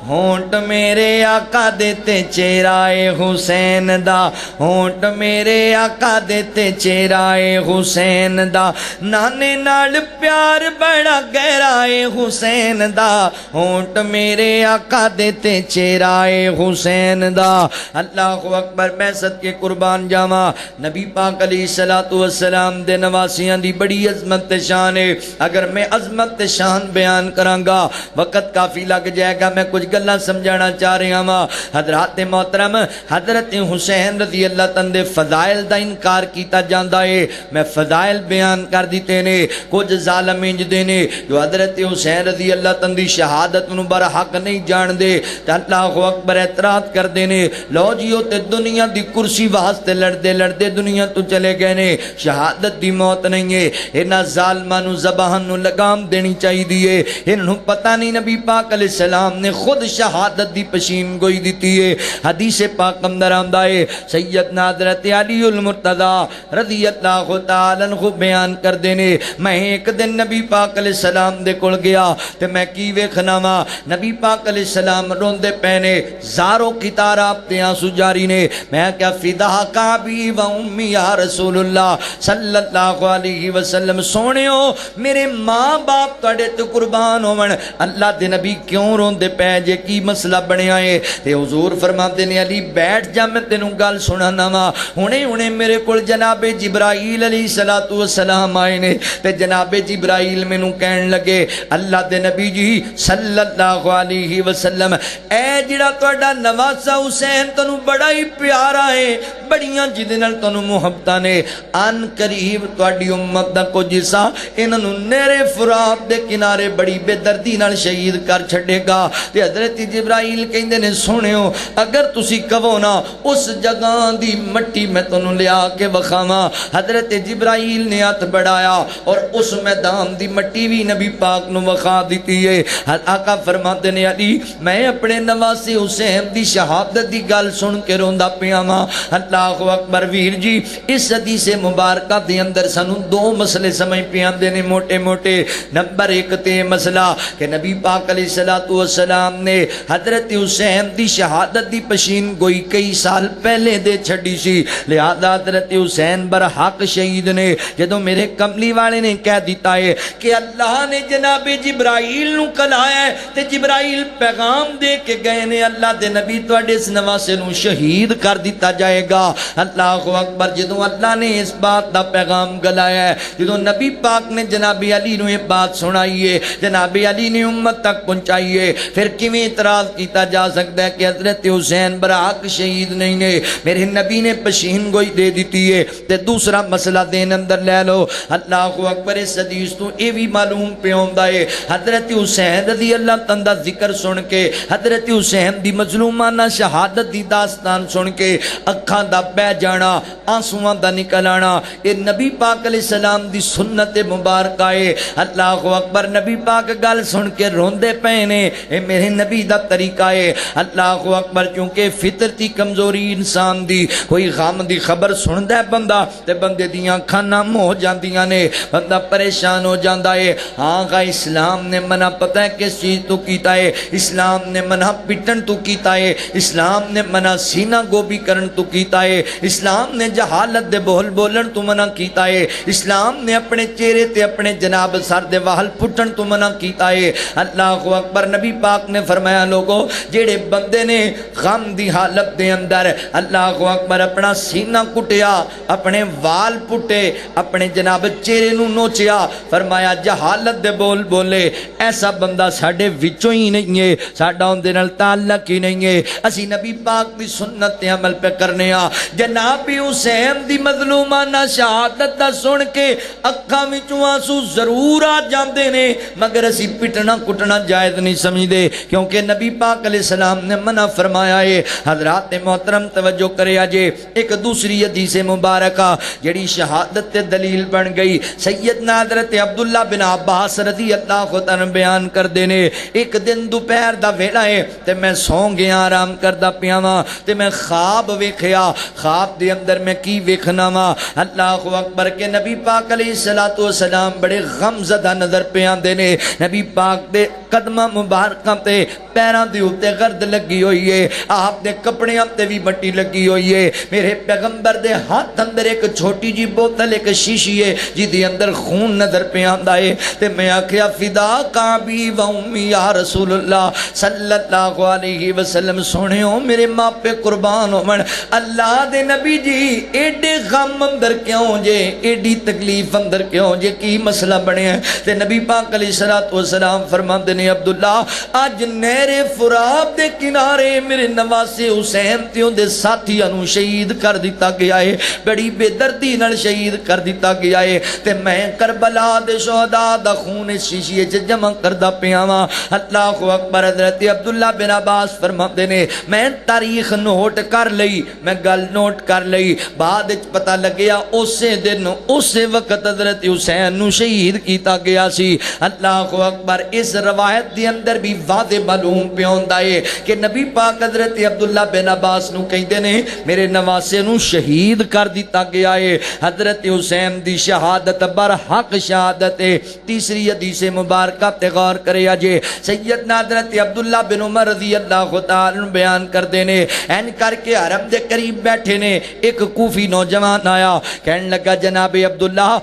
ہونٹ میرے آقا دیتے چہرہ حسین دا, ہونٹ میرے آقا دیتے چہرہ حسین دا. نانے نال پیار بڑا گہرا حسین دا, ہونٹ میرے آقا دیتے چہرہ حسین دا. اللہ اکبر. میں صدقے قربان جاواں نبی پاک علیہ الصلوۃ والسلام دے نواسیاں دی بڑی عظمت شان ہے. اگر میں عظمت شان بیان کراں گا وقت کافی لگ جائے گا. میں کچھ گلاں سمجھانا چاہ رہا ہاں۔ حضرات محترم حضرت حسین رضی اللہ تعالیٰ دے فضائل دا انکار کیتا جاندا ہے۔ میں فضائل بیان کر دیتے نے، کچھ ظالم انج دے نے جو حضرت حسین رضی اللہ تعالیٰ دی شہادت نو برحق نہیں جان دے تے اللہ اکبر اعتراض کر دے نے، لو جیو تے دنیا دی کرسی واسطے لڑدے لڑدے دنیا تو چلے گئے نے، شہادت دی موت نہیں ہے۔ انہاں ظالماں نو زبان نو لگام دینی چاہیے، انہوں پتہ نہیں نبی پاک علیہ السلام نے خود شہادت دی پشین گوئی دیتی ہے۔ حدیث پاک اندر آندا ہے سیدنا حضرت علی المرتضی رضی اللہ تعالی عنہ بیان کر دینے، میں ایک دن نبی پاک علیہ السلام دے کول گیا تے میں کی ویکھنا وا، نبی پاک علیہ السلام روندے پینے، زارو کتار آپ تے آنسو جاری نے۔ میں کیا فدا کا بھی و امی یا رسول اللہ صلی اللہ علیہ وسلم، سونےو میرے ماں باپ تواڈے تے قربان ہون، اللہ دے نبی کیوں روندے پے جے، کی مسئلہ بنیا ہے؟ تے حضور فرماندے نے علی بیٹھ جا، میں تینوں گل سنانا وا۔ ہنے میرے کول جناب جبرائیل علیہ الصلوۃ والسلام آئے نے تے جناب جبرائیل مینوں کہن لگے اللہ دے نبی جی صلی اللہ علیہ وسلم، اے جڑا تہاڈا نواسا حسین تانوں بڑا ہی پیارا ہے، بڑیاں جدے نال تانوں محبتاں نے، ان قریب تہاڈی امت دا کچھ حصہ انہاں نوں نہر فرات دے کنارے بڑی بے دردی نال شہید کر چھڈے گا۔ تے حضرت جبرائیل کہندے نے سنیو اگر تسی کہو نا اس جگہ دی مٹی میں تانوں لیا کے وکھاواں۔ حضرت جبرائیل نے ہاتھ بڑھایا اور اس میدان دی مٹی بھی نبی پاک نو وکھا دیتی ہے۔ آقا فرماتے نے علی میں اپنے نواسے حسین دی شہادت دی گل سن کے روندا پیا ہاں۔ اللہ اکبر ویر جی، اس حدیث مبارکہ دے اندر سانوں دو مسئلے سمجھ پہ آندے نے موٹے موٹے۔ نمبر ایک تے مسئلہ کہ نبی پاک علیہ الصلوۃ والسلام نے حضرت حسین دی شہادت دی پشین گوئی کئی سال پہلے دے چھڑی سی، لہذا حضرت حسین برحق شہید نے۔ جدوں میرے کملی والے نے کہہ دیتا ہے کہ اللہ نے جناب جبرائیل نو کلایا ہے تے جبرائیل پیغام دے کے گئے نے اللہ دے نبی تواڈے اس نواسے نو شہید کر دیتا جائے گا۔ اللہ اکبر، جدوں اللہ نے اس بات دا پیغام گلایا ہے، جدوں نبی پاک نے جناب علی نو یہ بات سنائی ہے، جناب علی نے امت تک پہنچائی ہے، پھر کیویں اعتراض کیتا جا سکتا ہے کہ حضرت حسین برحق شہید نہیں نے، میرے نبی نے پشین گوئی دے دیتی ہے۔ تے دوسرا مسئلہ دین اندر لے لو، اللہ اکبر، اس حدیث تو یہ بھی معلوم پہ ہوندا ہے حضرت حسین رضی اللہ تعالیٰ دا ذکر سن کے، حضرت حسین دی مظلومانہ شہادت دی داستان سن کے اکھاں دا بہ جانا، آنسواں دا نکل آنا، یہ نبی پاک علیہ السلام دی سنت مبارکہ ہے۔ اللہ اکبر، نبی پاک گل سن کے روندے پے نے، اے میرے نبی دا طریقہ ہے۔ اللہ اکبر، کیونکہ فطرتی کمزوری انسان دی، کوئی غم دی خبر سندا ہے بندہ تے بندے دیاں اکھاں نم ہو جاندیاں نے، بندہ پریشان ہو جاندا ہے۔ ہاں گا اسلام نے منع پتہ ہے کس چیز تو کیتا ہے، اسلام نے منع پٹن تو کیتا ہے، اسلام نے منع سینہ گوبی کرن تو کیتا ہے، اسلام نے جہالت دے بول بولن تو منع کیتا ہے، اسلام نے اپنے چہرے تے اپنے جناب سر دے واہل پٹن تو منع کیتا ہے۔ اللہ اکبر، نبی پاک نے فرمایا لوگو جیڑے بندے نے غم دی حالت دے اندر اللہ اکبر اپنا سینہ کٹیا، اپنے وال پٹے، اپنے جناب چہرے نو نوچیا، فرمایا جہالت دے بول بولے، ایسا بندہ ساڈے وچوں ہی نہیں ہے، ساڈا اون دے نال تعلق ہی نہیں ہے، اسی نبی پاک دی سنت تے عمل پہ کرنے ہاں۔ جناب حسین دی مظلومانہ شہادت دا سن کے اکھاں وچوں آنسو ضرور آ جاندے نے، مگر اسی پٹنا کٹنا جائز نہیں سمجھدے، کیونکہ نبی پاک علیہ السلام نے منع فرمایا ہے۔ حضرات محترم توجہ کرے اجے ایک دوسری حدیث مبارکہ جڑی شہادت تے دلیل بن گئی، سیدنا حضرت عبداللہ بن عباس رضی اللہ عنہ بیان کر دینے، ایک دن دوپہر دا ویلا ہے تے میں سو گیا آرام کردا پیا وا تے میں خواب ویکھیا، خواب دے اندر میں کی ویکھنا وا، اللہ اکبر، کہ نبی پاک علیہ الصلوۃ والسلام بڑے غم زدہ نظر پہ آندے نے، نبی پاک دے قدمہ مبارکاں تے پیراں دے اوتے گرد لگی ہوئی ہے، آپ دے کپڑیاں تے بھی مٹی لگی ہوئی ہے، میرے پیغمبر دے ہاتھ اندر ایک چھوٹی جی بوتل ایک شیشی ہے جی دے اندر خون نظر پہ آندا ہے، تے میں آکھیا فدا کعبی و امی یا رسول اللہ صلی اللہ علیہ وسلم، سنیو میرے ماں پہ قربان ہون، اللہ دے نبی جی ایڈے غم اندر کیوں جے، ایڈی تکلیف اندر کیوں جے، کی مسئلہ بنے ہیں؟ تے نبی پاک علیہ الصلوۃ والسلام فرماندے نے عبداللہ اج نہر فرات دے کنارے میرے نواسے حسین تے اون دے ساتھیاں نوں شہید کر دتا گیا ہے، بڑی بے دردی نال شہید کر دتا گیا ہے، تے میں کربلا دے شہداء دا خون اس شیشے وچ جمع کردا پیا واں۔ اللہ اکبر۔ حضرت عبداللہ بن عباس فرماتے نے میں تاریخ نوٹ کر لئی، میں گل نوٹ کر لئی، بعد وچ پتہ لگیا اسی دن اسی وقت حضرت حسین نو شہید کیتا گیا سی۔ اللہ اکبر۔ اس روایت دے اندر بھی واضح معلوم پہ ہوندا ہے کہ نبی پاک حضرت عبداللہ بن عباس نو کہندے نے میرے نواسے نو شہید کر دیتا گیا ہے۔ حضرت حسین دی شہادت برحق شہادت ہے۔ تیسری حدیث مبارکہ تے غور کریا جے، سیدنا حضرت عبداللہ بن عمر رضی اللہ تعالی عنہ بیان کر دینے این کر کے حرم دے قریب بیٹھے نے، ایک کوفی نوجوان آیا، کہنے لگا جناب عبداللہ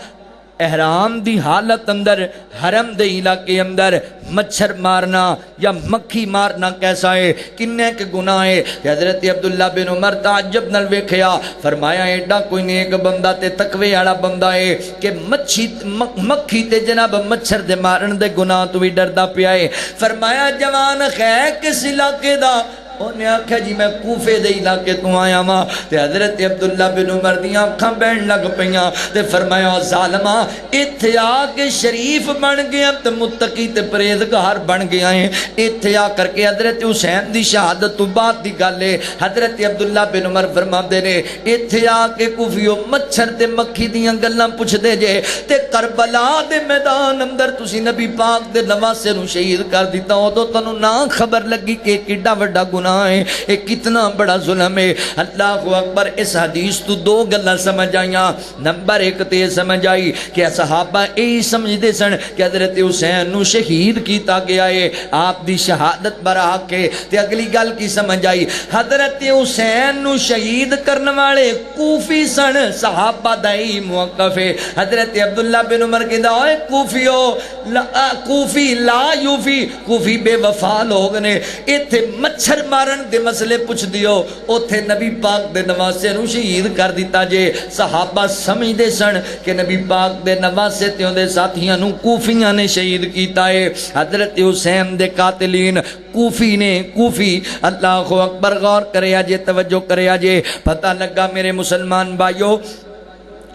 احرام دی حالت اندر حرم دے علاقے اندر مچھر مارنا یا مکھی مارنا کیسا ہے، کنے کے گناہ ہے؟ حضرت عبداللہ بن عمر تعجب نال ویکھیا، فرمایا ایڈا کوئی نیک بندہ تے تقوی والا بندہ ہے کہ مکھی تے جناب مچھر دے مارن دے گناہ تو بھی ڈردا پیا ہے۔ فرمایا جوان خیر کس علاقے دا؟ انہیں آکھا جی میں کوفے دے علاقے تو آیا ماں۔ تے حضرت عبداللہ بن عمر دیاں آنکھاں بہن لگ پئیاں تے فرمایا ظالماں ایتھے آ کے شریف بن گیا تے متقی تے پرہیزگار بن گیا ہیں، ایتھے آ کر کے حضرت حسین دی شہادت تو بعد دی گل ہے۔ حضرت عبداللہ بن عمر فرماندے نے ایتھے آ کے کوفیو مچھر تے مکھی دیاں گلاں پوچھ دے جے تے کربلا دے میدان اندر تسی نبی پاک دے نواسے نو شہید کر دیتا ہو تو تنوں نہ خبر لگی کہ کیڈا وڈا گناہ ہے، ایک کتنا بڑا ظلم ہے۔ اللہ اکبر۔ اس حدیث تو دو گلاں سمجھ آئیاں۔ نمبر ایک تے سمجھ آئی کہ صحابہ یہی سمجھ دے سن کہ حضرت حسین نو شہید کیتا گیا ہے، آپ دی شہادت برحق ہے۔ تے اگلی گل کی سمجھ آئی، حضرت حسین نو شہید کرنے والے کوفی سن، صحابہ دا ہی موقف ہے۔ حضرت عبداللہ بن عمر کہندا اوے کوفیو کوفی لا یوفی، کوفی بے وفا لوگ نے، ایتھے مچھر مارن دے مسئلے پوچھ دیو، اوتھے نبی پاک دے نواسے نو شہید کر دیتا جے۔ صحابہ سمجھ دے سن کہ نبی پاک دے نواسے تے دے ساتھیاں نو کوفیاں نے شہید کیتا ہے۔ حضرت حسین دے قاتلین کوفی نے، کوفی۔ اللہ اکبر۔ غور کریا جے، توجہ کریا جے، پتہ لگا میرے مسلمان بھائیو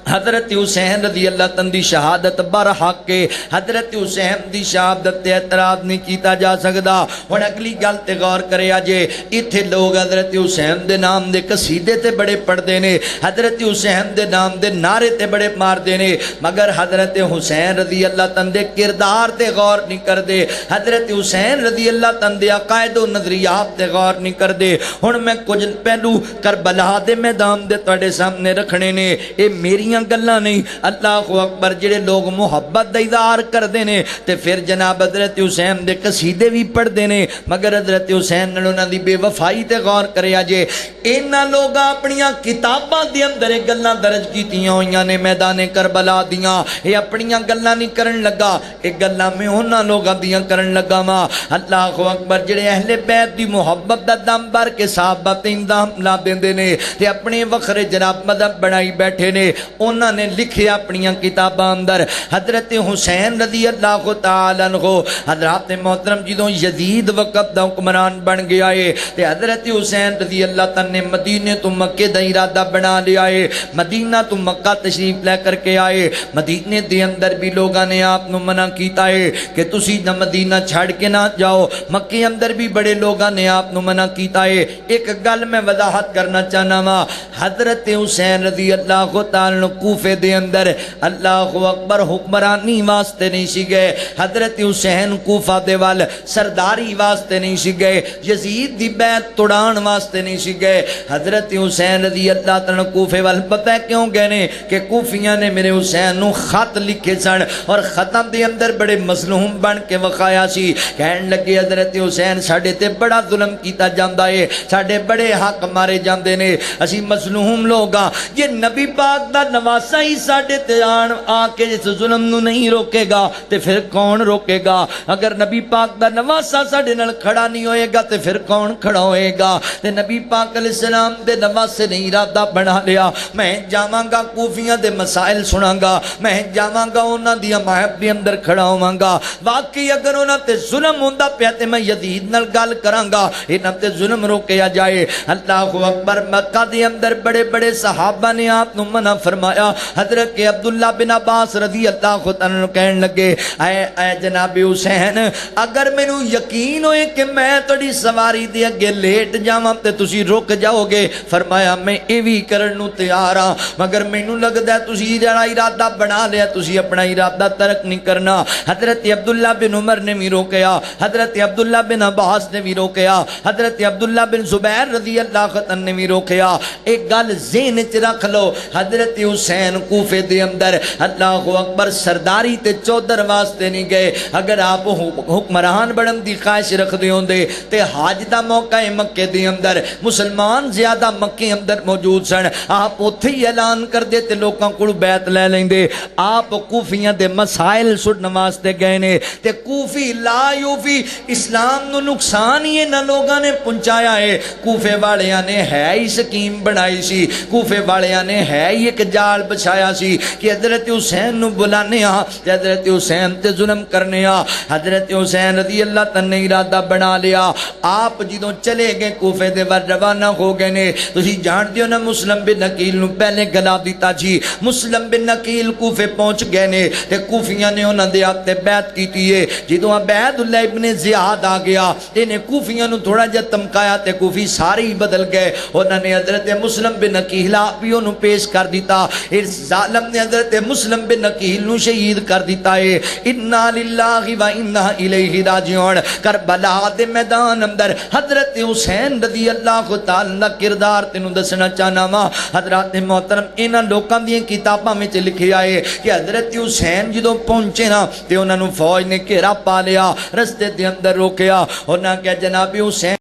حضرت حسین رضی اللہ تعالیٰ دی شہادت برحق کے، حضرت حسین دی شہادت تے اعتراض نہیں کیتا جا سکدا۔ ہن اگلی گل تے غور کریا جے، ایتھے لوگ حضرت حسین دے نام دے قصیدے تے بڑے پڑھدے نے، حضرت حسین دے نام دے نعرے تے بڑے ماردے نے، مگر حضرت حسین رضی اللہ تعالیٰ دے کردار تے غور نہیں کردے، حضرت حسین رضی اللہ تعالیٰ دے عقائد و نظریات تے غور نہیں کردے۔ ہن میں کچھ پہلو کربلا دے میدان دے تواڈے سامنے رکھنے نے، اے میریاں گلاں نہیں۔ اللہ اکبر۔ جڑے لوگ محبت دا اظہار کردے نے تے پھر جناب حضرت حسین دے قصیدے بھی پڑھدے نے، مگر حضرت حسین نال انہاں دی بے وفائی تے غور کریا جے۔ انہاں لوگاں اپنیاں کتاباں دے اندر یہ گلاں درج کیتیاں ہوئیاں نے میدان کربلا دیاں، یہ اپنیاں گلاں نہیں کرن لگا، یہ گلاں میں انہاں لوگاں دیاں کرن لگا وا۔ اللہ اکبر۔ جڑے اہل بیت دی محبت دا دم بھر کے صحابہ تے اندام لا دیندے نے تے اپنے وکھرے جناب مذہب بنائی بیٹھے نے، انہوں نے لکھے اپنیاں کتاباں اندر حضرت حسین رضی اللہ تعالیٰ عنہ حضرات محترم جدوں یزید وقت دا حکمران بن گیا ہے تے حضرت حسین رضی اللہ تعالیٰ نے مدینے تو مکے دا ارادہ بنا لیا ہے، مدینہ تو مکہ تشریف لے کر کے آئے۔ مدینے دے اندر بھی لوگاں نے آپ نو منع کیتا ہے کہ تسی نہ مدینہ چھڑ کے نہ جاؤ، مکے اندر بھی بڑے لوگاں نے آپ نو منع کیتا ہے۔ ایک گل میں وضاحت کرنا چاہنا وا، حضرت حسین رضی اللہ تعالیٰ کوفے دے اندر اللہ اکبر حکمرانی واسطے نہیں سی گئے، حضرت حسین کوفہ دے وال سرداری واسطے نہیں سی گئے، یزید دی بیعت توڑان واسطے نہیں سی گئے۔ حضرت حسین رضی اللہ تعالیٰ کوفے وال پتہ کیوں گئے نے کہ کوفیاں نے میرے حسین نو خط لکھے سن اور ختم دے اندر بڑے مظلوم بن کے وقایا سی، کہن لگے حضرت حسین ساڈے تے بڑا ظلم کیتا جاندا ہے، ساڈے بڑے حق مارے جاندے نے، اسی مظلوم لوگ ہاں، یہ نبی پاک دا نواسا ہی ساڈے تے آ کے اس ظلم نو نہیں روکے گا تے پھر کون روکے گا؟ اگر نبی پاک دا نواسا ساڈے نال کھڑا نہیں ہوئے گا تے پھر کون کھڑا ہوئے گا؟ تے نبی پاک علیہ السلام دے نواسے نے ارادہ بنا لیا میں جاواں گا کوفیاں دے مسائل سناں گا، میں جاواں گا انہاں دی حمایت دے اندر کھڑا ہوواں گا، واقعی اگر انہاں تے ظلم ہوندا پیا تے میں یزید نال گل کراں گا انہاں تے ظلم روکیا جائے۔ اللہ اکبر۔ مکہ دے اندر بڑے بڑے صحابہ نے آپ نو منع فرمایا۔ حضرت عبداللہ بن عباس رضی اللہ عنہ کہن لگے اے جناب حسین اگر مینوں یقین ہوئے کہ میں تہاڈی سواری دے اگے لیٹ جاواں تے تسی رک جاؤ گے، فرمایا میں یہ بھی کرن نو تیار ہاں، مگر مینوں لگدا ہے تسی جڑا ارادہ بنا لیا تسی اپنا ارادہ ترک نہیں کرنا۔ حضرت عبداللہ بن عمر نے بھی روکیا، حضرت عبداللہ بن عباس نے بھی روکیا، حضرت عبداللہ بن زبیر رضی اللہ عنہ نے بھی روکیا۔ ایک گل ذہن وچ رکھ لو، حضرت حسین کوفے دے اندر اللہ اکبر سرداری تے چودر واسطے نہیں گئے، اگر آپ حکمران بنن دی خواہش رکھدے ہوندے تے حج دا موقع مکے دے اندر مسلمان زیادہ مکے اندر موجود سن، آپ اوتھے ہی اعلان کر دے تے لوکاں کول بیعت لے لیندے۔ آپ کوفیاں دے مسائل سنن واسطے گئے نے تے کوفی لا یوفی اسلام نو نقصان ہی انہاں لوگاں نے پہنچایا ہے۔ کوفے والیاں نے ہے ہی سکیم بنائی سی، کوفے والیاں نے ہے ہی ایک جال بچھایا سی کہ حضرت حسین نو بلانے ہاں تے حضرت حسین تے ظلم کرنے ہاں۔ حضرت حسین رضی اللہ تعالی نے ارادہ بنا لیا، آپ جدوں چلے گئے کوفے دے ور روانہ ہو گئے نے۔ تسی جانتے ہو نا مسلم بن عقیل نو پہلے گلا دیتا جی، مسلم بن عقیل کوفے پہنچ گئے نے تے کوفیاں نے انہاں دے ہاتھ تے بیعت کیتی ہے۔ جدوں عبید اللہ ابن زیاد آ گیا انہیں کوفیاں نو تھوڑا جہا تمکایا تے کوفی سارے ہی بدل گئے۔ انہوں نے حضرت مسلم بن عقیل بھی انہوں پیش کر دیتا، اس ظالم نے حضرت مسلم بن عقیل نو شہید کر دیتا ہے۔ انا للہ و انا الیہ راجعون۔ کربلا دے میدان اندر حضرت حسین رضی اللہ تعالی دا کردار تینوں دسنا چاہنا وا۔ حضرات محترم انہاں لوکاں دی کتاباں وچ لکھیا ہے کہ حضرت حسین جدوں پہنچے نا تے انہاں نو فوج نے گھیرا پا لیا، رستے دے اندر روکیا، انہاں کہا جناب حسین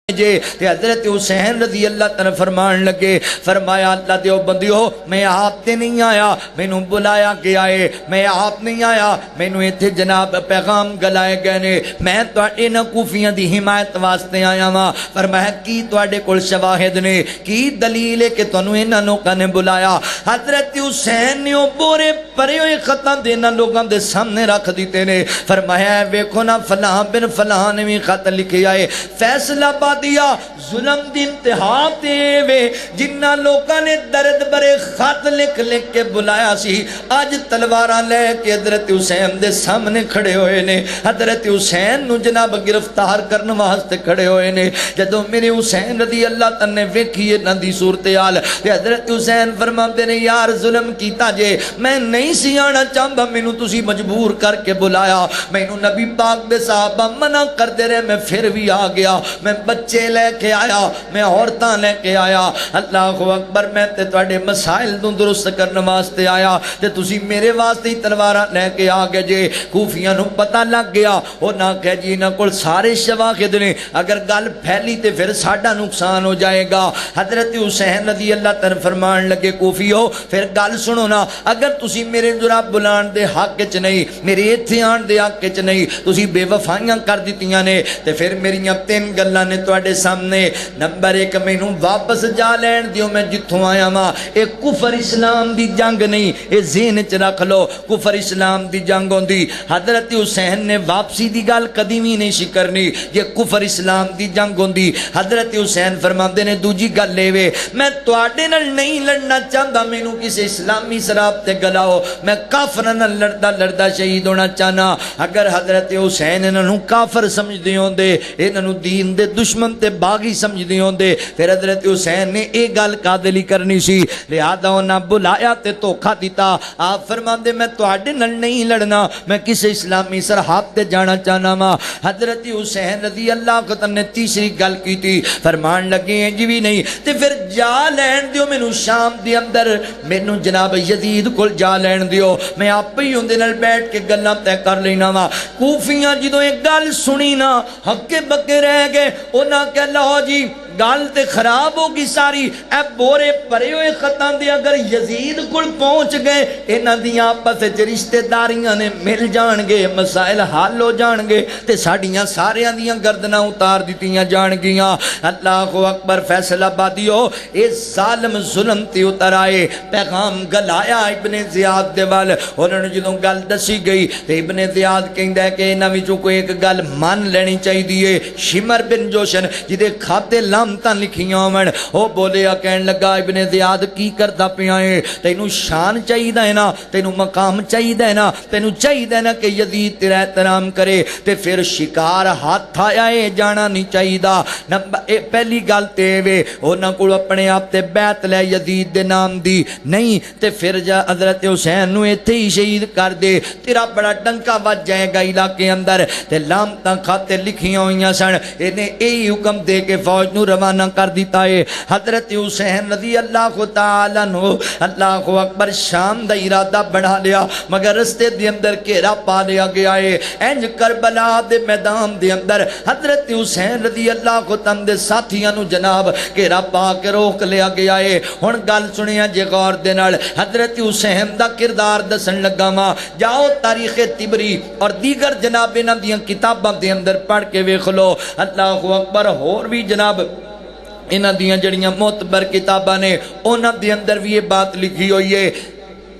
جے تے حضرت حسین رضی اللہ تعالی فرمان لگے، فرمایا اللہ دیو بندیو میں آپ تے نہیں آیا، مینوں بلایا گیا ہے، میں آپ نہیں آیا، مینوں ایتھے جناب پیغام گلائے گئے نے، میں تواڈے نہ کوفیاں دی حمایت واسطے آیا ہاں۔ فرمایا کی تواڈے کول شواہد نے، کی دلیل ہے کہ تانوں انہاں لوکاں نے بلایا؟ حضرت حسین نے او بورے پرے ہوئے خطاں دے انہاں لوکاں دے سامنے رکھ دیتے نے۔ فرمایا ویکھو نا فلاں بن فلاں نے بھی خط لکھیا ہے، فیصلہ بادیا ظلم دی انتہا تے وے جنہ لوکاں نے درد برے خط لکھ لکھ کے بلایا سی، آج تلواراں لے کے حضرت حسین دے سامنے کھڑے ہوئے نے، حضرت حسین نو جناب گرفتار کرنے واسطے کھڑے ہوئے نے۔ جدوں میرے حسین رضی اللہ تعالی نے ویکھی انہاں دی صورتحال تے حضرت حسین فرماندے نے یار ظلم کیتا جے، میں نہیں سی آنا چاہندا، مینوں تسی مجبور کر کے بلایا، مینوں نبی پاک دے صحابہ منع کردے رہے، میں پھر بھی آ گیا، میں بچے لے کے آیا، میں عورتاں لے کے آیا، اللہ اکبر، میں تے تواڈے مسائل نوں درست کرنے واسطے آیا تے تسی میرے واسطے تلواراں لے کے آ گئے جے۔ کوفیاں نوں پتہ لگ گیا، انہاں کہا جی انہاں کول سارے شواہد نے، اگر گل پھیلی تے پھر ساڈا نقصان ہو جائے گا۔ حضرت حسین رضی اللہ تعالی فرمان لگے کوفیو پھر گل سنو نا، اگر تسی میرے ذرا بلان دے حق وچ نہیں، میرے ایتھے آن دے حق وچ نہیں، تسی بے وفائیاں کر دتیاں نے تے پھر میریاں تین گلاں نے تواڈے سامنے۔ نمبر ایک، مینوں واپس جا لین دیو، میں جتھوں آیا ہاں، اے کفر اسلام دی جنگ نہیں، اے ذہن وچ رکھ لو، کفر اسلام دی جنگ ہوندی۔ حضرت حسین نے واپسی دی گل کدی وی نہیں کرنی، یہ کفر اسلام دی جنگ ہوندی۔ حضرت حسین فرماندے نے دوجی گل لے وے، میں تواڈے نال نہیں لڑنا چاہندا، مینوں کسے اسلامی سراب تے گلاؤ، میں کافراں نال لڑدا لڑدا شہید ہونا چاہنا۔ اگر حضرت حسین انہاں نوں کافر سمجھدے ہوندے، انہاں نوں دین دے دشمن تے باغی سمجھدے ہوندے، پھر حضرت حسین نے ایک گل قادلی کرنی سی، لہذا انہاں بلایا تے دھوکھا دیتا۔ آپ فرماندے میں تواڈے نال نہیں لڑنا، میں کسے اسلامی سرحد تے جانا چاہنا وا۔ حضرت حسین رضی اللہ عنہ نے تیسری گل کیتی، فرمان لگے ہیں جی بھی نہیں تے پھر جا لین دیو، مینوں شام دے اندر مینوں جناب یزید کول جا لین دیو، میں آپ ہی اندے نال بیٹھ کے گلاں طے کر لینا وا۔ کوفیاں جدوں ایک گل سنی نا ہکے بکے رہ گئے، انہاں کہ لو جی گل تے خراب ہوگی ساری، اے بورے پرے ہوئے خطاں دے اگر یزید کل پہنچ گئے، انہاں دیاں آپس وچ رشتہ داریاں نے مل جان گے، مسائل حل ہو جان گے تے ساڈیاں ساریاں دیاں گردناں اتار دتیاں جان گیاں۔ اللہ اکبر۔ فیصل آبادیو اے ظالم ظلم تے اتر آئے، پیغام گلایا ابن زیاد دے وال، انہوں نے جدوں گل دسی گئی تے ابن زیاد کہندا ہے کہ انہاں وچوں کوئی ایک گل مان لینی چاہیے۔ شمر بن جوشن جدے کھاتے لامتاں لکھیاں ہون، او بولیا کہن لگا ابن زیاد کی کردا پیا اے؟ تینوں شان چاہیدا ہے نا، تینوں مقام چاہیدا ہے نا، تینوں چاہیدا ہے نا کہ یزید تیرا احترام کرے، تے پھر شکار ہاتھ آیا اے جانا نہیں چاہیدا۔ پہلی گل تے وے انہاں کول اپنے آپ تے بیعت لے یزید دے نام دی نہیں، تے پھر جا حضرت حسین نو ایتھے ہی شہید کر دے، تیرا بڑا ڈنکا وج جائے گا علاقے اندر۔ تے لامتاں کھاتے لکھیاں ہوئیاں سن، انہیں یہی حکم دے کے فوج نو روانہ کر دیتا ہے۔ حضرت حسین رضی اللہ تعالیٰ عنہ اللہ اکبر شام دا ارادہ بڑھا لیا، مگر رستے دے اندر گھیرا پا لیا گیا ہے۔ انج کربلا دے میدان دے اندر حضرت حسین رضی اللہ تعالیٰ دے ساتھیاں نو جناب گھیرا پا کے روک لیا گیا ہے۔ ہن گل سنیا جے غور دے نال، حضرت حسین دا کردار دسن لگا وا، جاؤ تاریخ تبری اور دیگر جناب انہاں دیاں کتاباں دے اندر پڑھ کے ویکھ لو۔ اللہ اکبر۔ ہور بھی جناب انہاں دیاں جڑیاں معتبر کتاباں نے انہاں دے اندر بھی یہ بات لکھی ہوئی ہے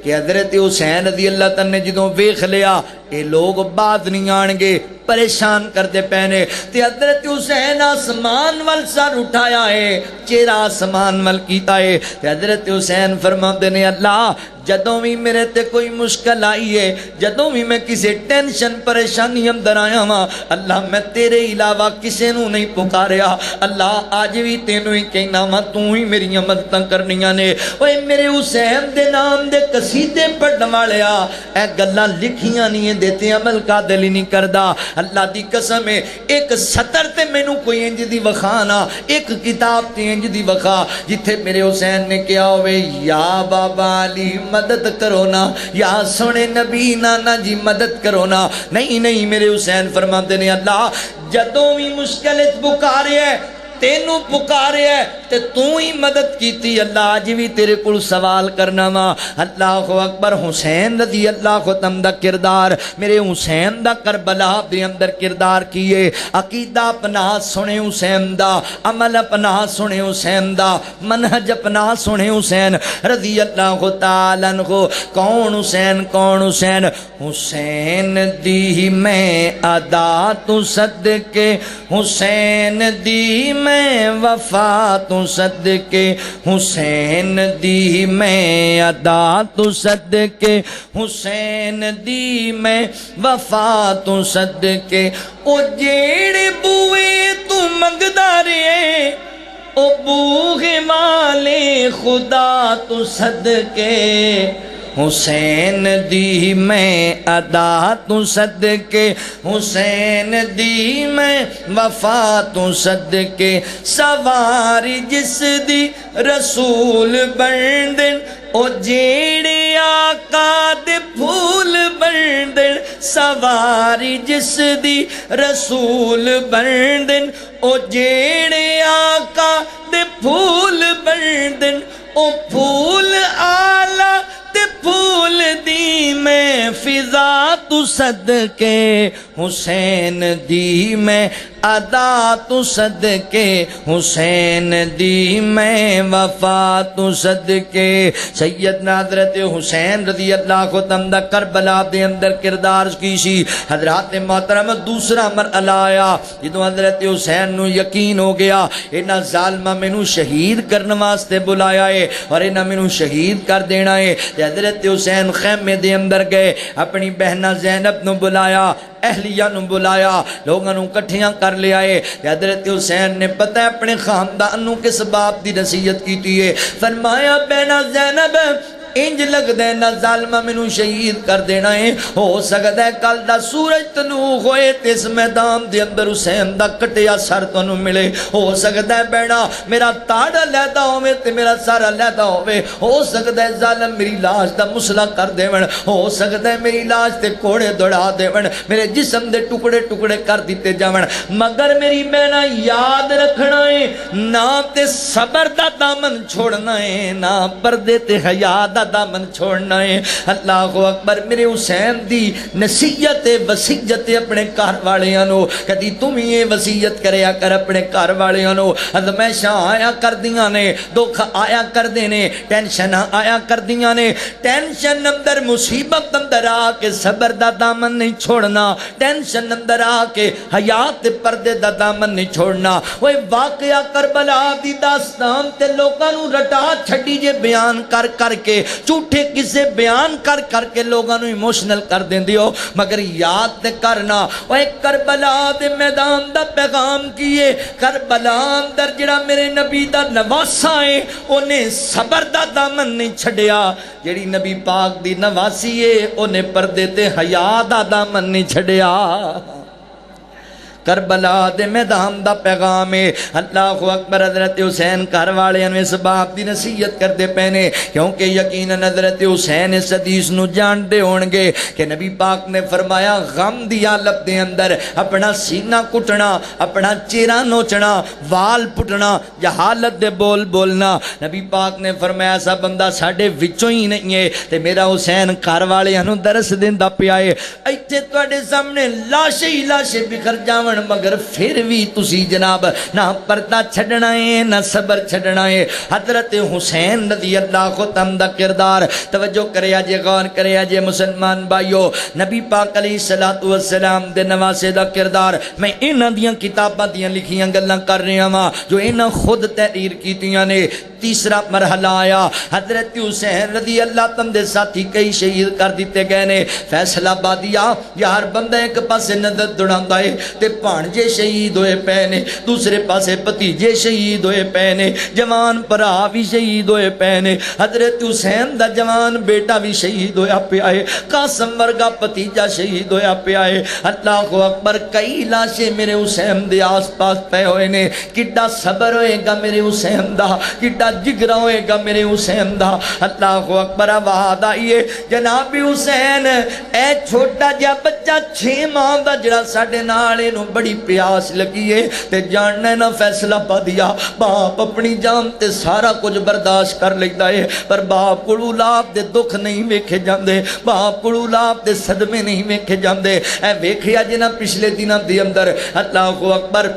کہ حضرت حسین رضی اللہ تعالیٰ نے جدوں ویکھ لیا اے لوگ باز نہیں آن گے، پریشان کرتے پہنے، تے حضرت حسین آسمان وال سر اٹھایا ہے، چہرہ آسمان وال کیتا ہے، تے حضرت حسین فرماتے نے اللہ جدوں بھی میرے تے کوئی مشکل آئی ہے، جدوں بھی میں کسی ٹینشن پریشانی اندر آیا ہاں، اللہ میں تیرے علاوہ کسے نو نہیں پکاریا، اللہ آج بھی تینوں ہی کہنا وا تو ہی میری مدداں کرنیاں نے۔ اوے میرے حسین دے نام دے قصیدے پڑھن والیا، اے گلاں لکھیاں نہیں دیتے عمل کا دل ہی نہیں کردا۔ اللہ دی قسم ہے ایک سطر تے مینوں کوئی انج دی وکھانا، ایک کتاب تے انج دی وکھا جتھے میرے حسین نے کیا ہوئے یا بابا علی مدد کرو نا، یا سونے نبی نانا جی مدد کرو نا، نہیں نہیں میرے حسین فرماتے نے اللہ جدوں بھی مشکلت پکارے ہے تینوں پکارے ہے تے تو ہی مدد کیتی، اللہ آج بھی تیرے کل سوال کرنا وا۔ اللہ اکبر۔ حسین رضی اللہ عنہ دا کردار، میرے حسین دا کربلا دے اندر کردار کیے، عقیدہ اپنا سنے حسین دا، عمل اپنا سنے حسین دا، منہج اپنا سنے حسین رضی اللہ تعالیٰ عنہ۔ کون حسین؟ کون حسین؟ حسین دی میں ادا تو صدقے، حسین دی میں وفا تو صدقے، حسین دی میں ادا تو صدقے، حسین دی میں وفا تو صدقے، او جیڑے بوئے تو منگدا رہے او بوہے والے خدا تو صدقے، حسین دی میں ادا تو صدقے، حسین دی میں وفا تو صدقے، سواری جس دی رسول بندن او جیڑے آقا دے پھول بندن، سواری جس دی رسول بندن او جیڑے آقا دے پھول بندن، او پھول آلہ تے پھول دی میں فضا تو صدقے، حسین دی میں ادا تو صدقے، حسین دی میں وفا تو صدقے۔ سیدنا حضرت حسین رضی اللہ عنہ کربلا دے اندر کردار کی سی۔ حضرات محترم دوسرا مرحلہ آیا جدوں حضرت حسین نو یقین ہو گیا انہاں ظالماں مینوں شہید کرنے واسطے بلایا ہے اور انہاں مینوں شہید کر دینا ہے۔ حضرت حسین خیمے دے اندر گئے، اپنی بہنہ زینب نو بلایا، اہلیہ نو بلایا، لوگاں نو کٹھیاں کر لے آئے۔ حضرت حسین نے پتہ اپنے خاندان نو کس باب دی نصیحت کیتی ہے، فرمایا بہنہ زینب انج لگدا ہے نہ ظالما مینوں شہید کر دینا ہے ہو سکدا ہے کل دا سورج طلوع ہوئے تے اس میدان دے اندر حسین دا کٹیا سر تانوں ملے ہو سکدا ہے بیڑا میرا تاڑ علیحدہ ہوے تے میرا سر علیحدہ ہوے ہو سکدا ہے ظالم میری لاش دا مسلا کر دیون ہو سکدا ہے میری لاش تے کوڑے دوڑا دیون میرے جسم دے ٹکڑے ٹکڑے کر دیتے جاون مگر میری بہنا یاد رکھنا ہے نہ تے صبر دا دامن چھوڑنا ہے نہ پردے تے حیا دا دامن چھوڑنا ہے اللہ اکبر میرے حسین دی نصیحت وصیت اپنے گھر والیاں نو کدی تم ہی یہ وصیت کریا کر اپنے گھر والیاں نو ہمیشہ آیا کر دیاں نے دکھ آیا کر دینے ٹینشن آیا کر دیاں نے ٹینشن اندر مصیبت اندر آ کے صبر دا دامن نہیں چھوڑنا ٹینشن اندر آ کے حیات پردے دا دامن نہیں چھوڑنا وہ واقعہ کربلا دی داستان تے لوگاں نو رٹا چھڈی جے بیان کر کر کے جھوٹے قصے بیان کر کر کے لوگاں نو ایموشنل کر دیندی ہو مگر یاد تے کرنا وہ کربلا دے میدان دا پیغام کیے کربلا اندر جڑا میرے نبی دا نواسا ہے انہیں صبر دا دامن نہیں چھڈیا جڑی نبی پاک دی نواسی ہے انہیں پردے تے حیا دا دامن نہیں چھڈیا کربلا دے میدان دا پیغام ہے اللہ اکبر حضرت حسین گھر والے نے اس باپ دی نصیحت کر دے پینے کیونکہ یقیناً حضرت حسین اس حدیث نو جان دے ہونگے کہ نبی پاک نے فرمایا غم دی حالت دے اندر اپنا سینہ کٹنا اپنا چہرہ نوچنا وال پٹنا یا حالت دے بول بولنا نبی پاک نے فرمایا ایسا بندہ ساڈے وچوں ہی نہیں ہے تے میرا حسین گھر والے نو درس دیندا پیا ہے ایتھے تواڈے سامنے لاشیں ہی لاشیں بکھر جاون مگر پھر بھی تسی جناب نہ پردہ چھڑنا ہے نہ صبر چھڑنا ہے حضرت حسین رضی اللہ عنہ دا کردار توجہ کریا جے غور کریا جے مسلمان بھائیو نبی پاک علیہ السلام دے نواسے دا کردار میں انہاں دیاں کتاباں دیاں لکھیاں گلاں کر رہا ہاں جو انہاں خود تحریر کیتیاں نے تیسرا مرحلہ آیا حضرت حسین رضی اللہ عنہ دے ساتھی کئی شہید کر دیتے گئے نے فیصلہ بادیا یار بندہ ایک پاسے نظر دوڑاندا ہے تے بھانجے شہید ہوئے پے نے دوسرے پاسے بھتیجے شہید ہوئے پے نے جوان بھرا بھی شہید ہوئے پے نے حضرت حسین دا جوان بیٹا بھی شہید ہویا پیا ہے قاسم ورگا بھتیجا شہید ہویا پیا ہے اللہ اکبر کئی لاشیں میرے حسین دے آس پاس پے ہوئے نے کڈا صبر ہوئے گا میرے حسین دا کڈا جگرا ہوئے گا میرے حسین دا اللہ اکبر آواز آئیے جناب حسین اے چھوٹا جا بچہ 6 ماہ دا جڑا ساڈے نال اینو بڑی پیاس لگی ہے تے جاننا نہ فیصلہ پا دیا باپ اپنی جان تے سارا کچھ برداشت کر لیتا ہے پر باپ کو اولاد دے دکھ نہیں ویکھے جاندے باپ کو اولاد دے صدمے نہیں ویکھے جاندے اے ویکھیا جنا پچھلے دنوں دے اندر اللہ اکبر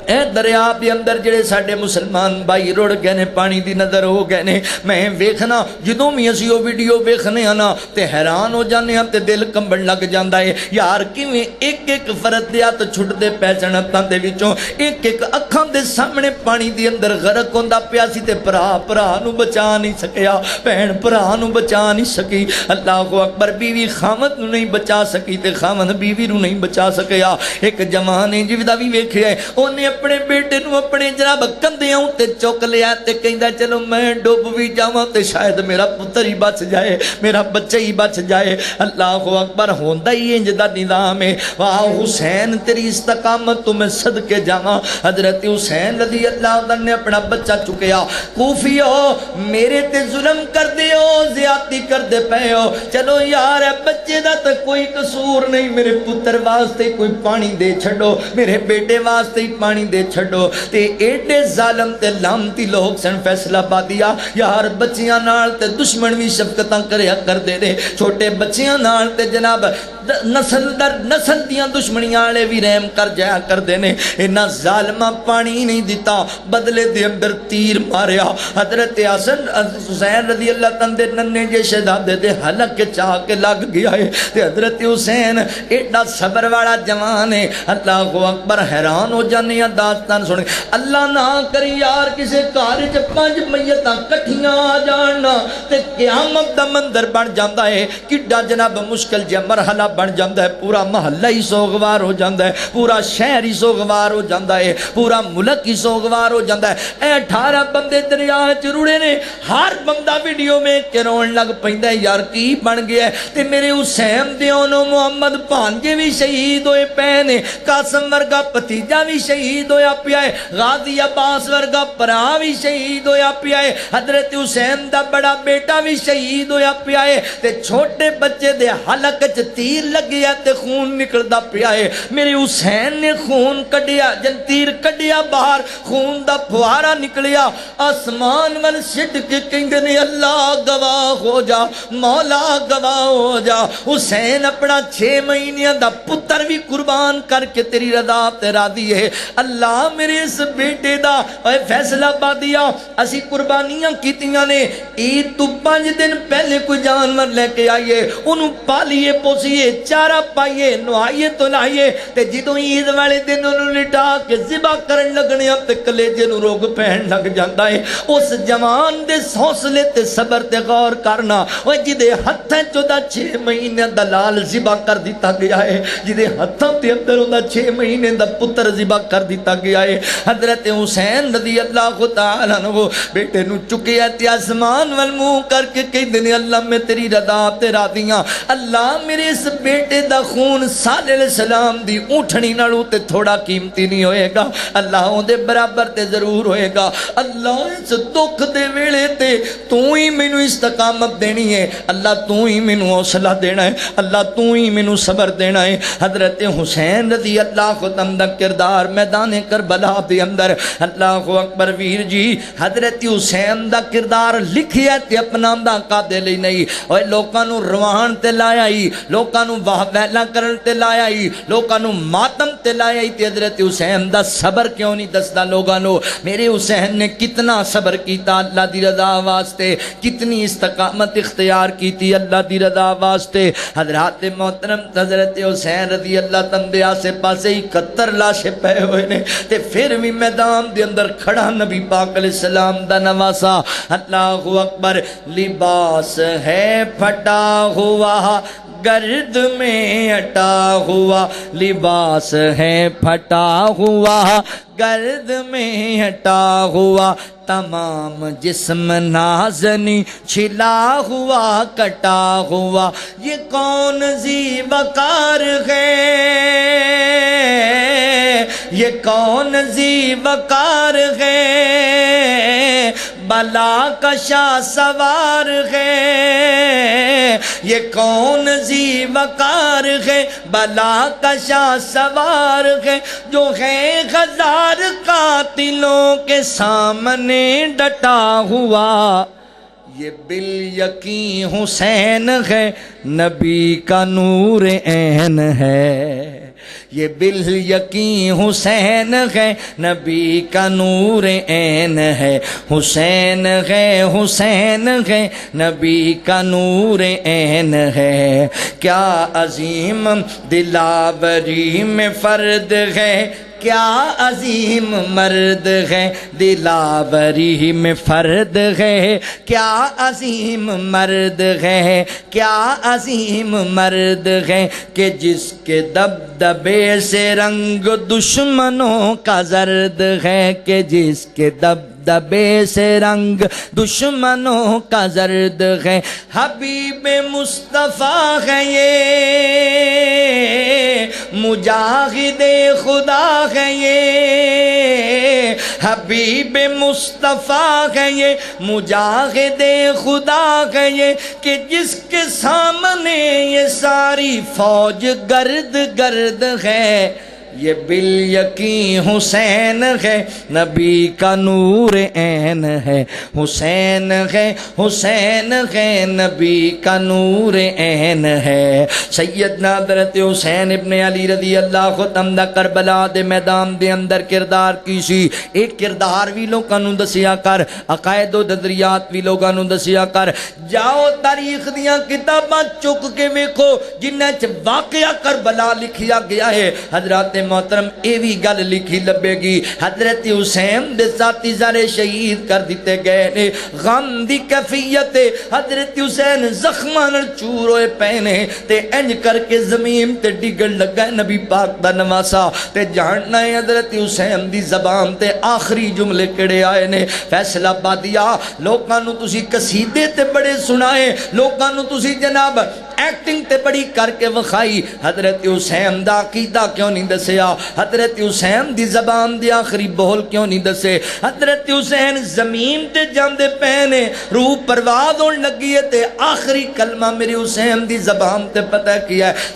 اے دریا دے اندر جڑے ساڈے مسلمان بھائی رڑ گئے نے پانی دی نظر ہو گئے نے میں ویکھنا جدوں بھی اسی او ویڈیو ویکھنے ہاں نا تے حیران ہو جانے ہاں تے دل کمبن لگ جاندا ہے یار کیویں ایک ایک فرد دے ہاتھ چھٹدے پے جنتاں دے وچوں ایک ایک اکھاں دے سامنے پانی دے اندر غرق ہوندا پیا سی تے بھرا نو بچا نہیں سکیا بہن بھرا نو بچا نہیں سکی اللہ اکبر بیوی خاوند نو نہیں بچا سکی تے خاوند بیوی نو نہیں بچا سکیا ایک جوان ہے جیویں بھی ویکھیا ہے اونے اپنے بیٹے نو اپنے جناب کندھیاں تے چک لیا تے کہندا چلو میں ڈوب بھی جاواں تے شاید میرا پتر ہی بچ جائے میرا بچہ ہی بچ جائے اللہ اکبر ہوندا ہی انج دا نظام ہے واہ حسین تیری استقامت تو میں صدقے جاواں حضرت حسین رضی اللہ عنہ نے اپنا بچہ چکیا کوفیو میرے تے ظلم کر دے ہو زیادتی کر دے پے ہو چلو یار بچے دا تے کوئی قصور نہیں میرے پتر واسطے کوئی پانی دے چھڈو میرے بیٹے واسطے ہی پانی دے چھڑو تے ایڈے ظالم تے لامتی لوگ سن فیصلہ پا دیا یار بچیاں نال تے دشمن بھی شفقتاں کریا کر دے دے چھوٹے بچیاں نال تے جناب نسل در نسل دیاں دشمنیاں والے بھی رحم کر جایا کر دینے انہاں ظالماں پانی نہیں دیتا بدلے دے اندر تیر ماریا حضرت حسین رضی اللہ عنہ دے ننے جے شہزادے دے حلق کے چاہ کے لگ گیا ہے تے حضرت حسین ایڈا صبر والا جوان ہے اللہ اکبر حیران ہو جانے ہیں داستان سن اللہ نہ کری یار کسے گھر چ 5 میتاں کٹھیاں آ جان تے قیامت دا منظر بن جاندا ہے کڈا جناب مشکل جا مرحلہ بن جاندا ہے پورا محلہ ہی سوگوار ہو جاندا ہے پورا شہر ہی سوگوار ہو جاندا ہے پورا ملک ہی سوگوار ہو جاندا ہے اے 18 بندے دریا چ رڑے نے ہر بندہ ویڈیو میں کرون لگ پیندا ہے یار کی بن گیا ہے تے میرے حسین دے اونوں محمد بھانجے بھی شہید ہوئے پے نے قاسم ورگا بھتیجا بھی شہید ہویا پیا ہے غازی عباس ورگا بھرا بھی شہید ہویا پیا ہے حضرت حسین دا بڑا بیٹا بھی شہید ہویا پیا ہے تے چھوٹے بچے دے حلق چ تیر لگیا تے خون نکلدا پیا ہے میرے حسین نے خون کڈیا جن تیر کڈیا باہر خون دا فوارا نکلیا آسمان ول سٹ کے کہندے نے اللہ گواہ ہو جا مولا گواہ ہو جا حسین اپنا 6 مہینے دا پتر بھی قربان کر کے تیری رضا تے راضی ہے اللہ میرے اس بیٹے دا اے فیصلہ بادیا اسی قربانیاں کیتیاں نے عید تو 5 دن پہلے کوئی جانور لے کے آئیے انہوں پالیے پوسیے چارہ پائیے نوائیے تو لائیے تے جدوں عید والے دن انہوں لٹا کے ذبح کرن لگنے اب تے کلیجے نو روگ پہن لگ جاندا ہے اس جوان دے حوصلے تے صبر تے غور کرنا اوے جدے ہتھاں چودا 6 مہینے دا لال ذبح کر دیتا گیا ہے جدے ہتھاں تے اندر اوندا 6 مہینے دا پتر ذبح کر دیتا گیا ہے حضرت حسین رضی اللہ تعالی عنہ بیٹے نو چکیا تے آسمان ول منہ کر کے کہندے نے اللہ میں تیری رضا تے راضی ہاں اللہ میرے اس بیٹے دا خون صالح علیہ السلام دی اونٹھنی نالوں تے تھوڑا قیمتی نہیں ہوئے گا اللہ اون دے برابر تے ضرور ہوئے گا اللہ اس دکھ دے ویلے تے تو ہی مینوں استقامت دینی ہے اللہ تو ہی مینوں حوصلہ دینا ہے اللہ تو ہی مینوں صبر دینا ہے حضرت حسین رضی اللہ عنہ دا کردار میدان کربلا دے اندر اللہ اکبر ویر جی حضرت حسین دا کردار لکھیا تے اپنا دا قادے لئی نہیں اوے لوکاں نو روان تے لایا ہی لوکاں نو واہ ویلا کرن تے لایا ہی لوکاں نو ماتم تے لایا ہی تے حضرت حسین دا صبر کیوں نہیں دسدا لوگاں نو میرے حسین نے کتنا صبر کیتا اللہ دی رضا واسطے کتنی استقامت اختیار کیتی اللہ دی رضا واسطے حضرات محترم حضرت حسین رضی اللہ تندے آسے پاسے 71 لاشیں پے ہوئے نے تے پھر بھی میدان دے اندر کھڑا نبی پاک علیہ السلام دا نواسا اللہ اکبر لباس ہے پھٹا ہوا گرد میں اٹا ہوا لباس ہے پھٹا ہوا گرد میں ہٹا ہوا تمام جسم نازنی چھلا ہوا کٹا ہوا یہ کون ذی وقار ہے یہ کون ذی وقار ہے بلا کشا سوار ہے یہ کون ذی وقار ہے بلا کشا سوار ہے جو ہے ہزار قاتلوں کے سامنے ڈٹا ہوا یہ بالیقین حسین ہے نبی کا نور عین ہے یہ بالیقین حسین ہے نبی کا نور عین ہے حسین ہے نبی کا نور عین ہے کیا عظیم دلاوری میں فرد ہے کیا عظیم مرد ہے دلاوری میں فرد ہے کیا عظیم مرد ہے کیا عظیم مرد ہے کہ جس کے دبدبے سے رنگ دشمنوں کا زرد ہے کہ جس کے دبدبے سے رنگ دشمنوں کا زرد ہے حبیب مصطفیٰ ہے یہ مجاہد خدا ہے یہ حبیب مصطفیٰ ہے یہ مجاہد خدا ہے یہ کہ جس کے سامنے یہ ساری فوج گرد گرد ہے یہ بالیقین حسین ہے نبی کا نور عین ہے حسین ہے نبی کا نور عین ہے سیدنا حضرت حسین ابن علی رضی اللہ عنہ کربلا دے میدان دے اندر کردار کی سی ایک کردار بھی لوگاں نوں دسیا کر عقائد و نظریات بھی لوگاں نوں دسیا کر جاؤ تاریخ دیاں کتاباں چک کے ویکھو جنہاں چ واقعہ کربلا لکھیا گیا ہے حضرات محترم اے بھی گل لکھی لبے گی حضرت حسین دے ذاتی زارے شہید کر دیتے گئے نے غم دی کیفیت حضرت حسین زخمان چور ہوئے پینے تے انج کر کے زمین تے ڈگن لگا نبی پاک دا نواسا تے جاننا ہے حضرت حسین دی زبان تے آخری جملے کڑے آئے نے فیصلہ بادیا لوکانو تسی قصیدے تے بڑے سنائے لوکانو تسی جناب ایکٹنگ تے بڑی کر کے وخائی حضرت حسین دا عقیدہ کیوں نہیں دسیا حضرت حسین دی زبان دی آخری بول کیوں نہیں دسے حضرت حسین زمین تے جاندے پہنے روح پرواز ہون لگی ہے تے آخری کلمہ میرے حسین دی زبان تے پتہ کیا ہے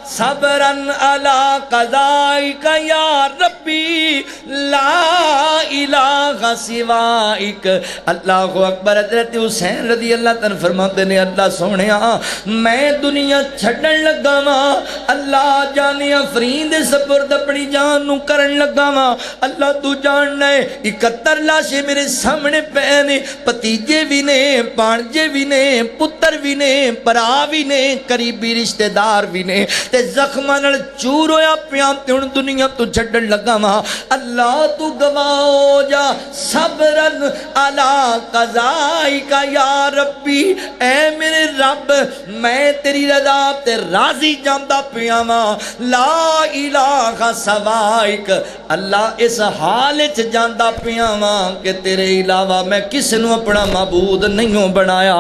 صبرن علی قضائک یا ربی لا الہ سوائک اللہ اکبر حضرت حسین رضی اللہ تعالیٰ فرماتے نے اللہ سونیا میں دنیا چھڑن لگا ماں اللہ جانے افرین دے سپرد اپنی جان نو کرن لگا ماں اللہ تو جاننا ہے 71 لاشے میرے سامنے پہنے پتیجے بھی نے پانجے بھی نے پتر بھی نے پرا بھی نے قریبی رشتہ دار بھی نے تے زخمانل چور ہویا پیانتے ان دنیا تو چھڑن لگا ماں اللہ تو گواہ ہو جا صبرن علی قضائک یا ربی اے میرے رب میں تیری رضا تے راضی جاندہ پیاما لا الہ سوائک اللہ اس حالت جاندہ پیاما کہ تیرے علاوہ میں کس نو اپنا معبود نہیں بنایا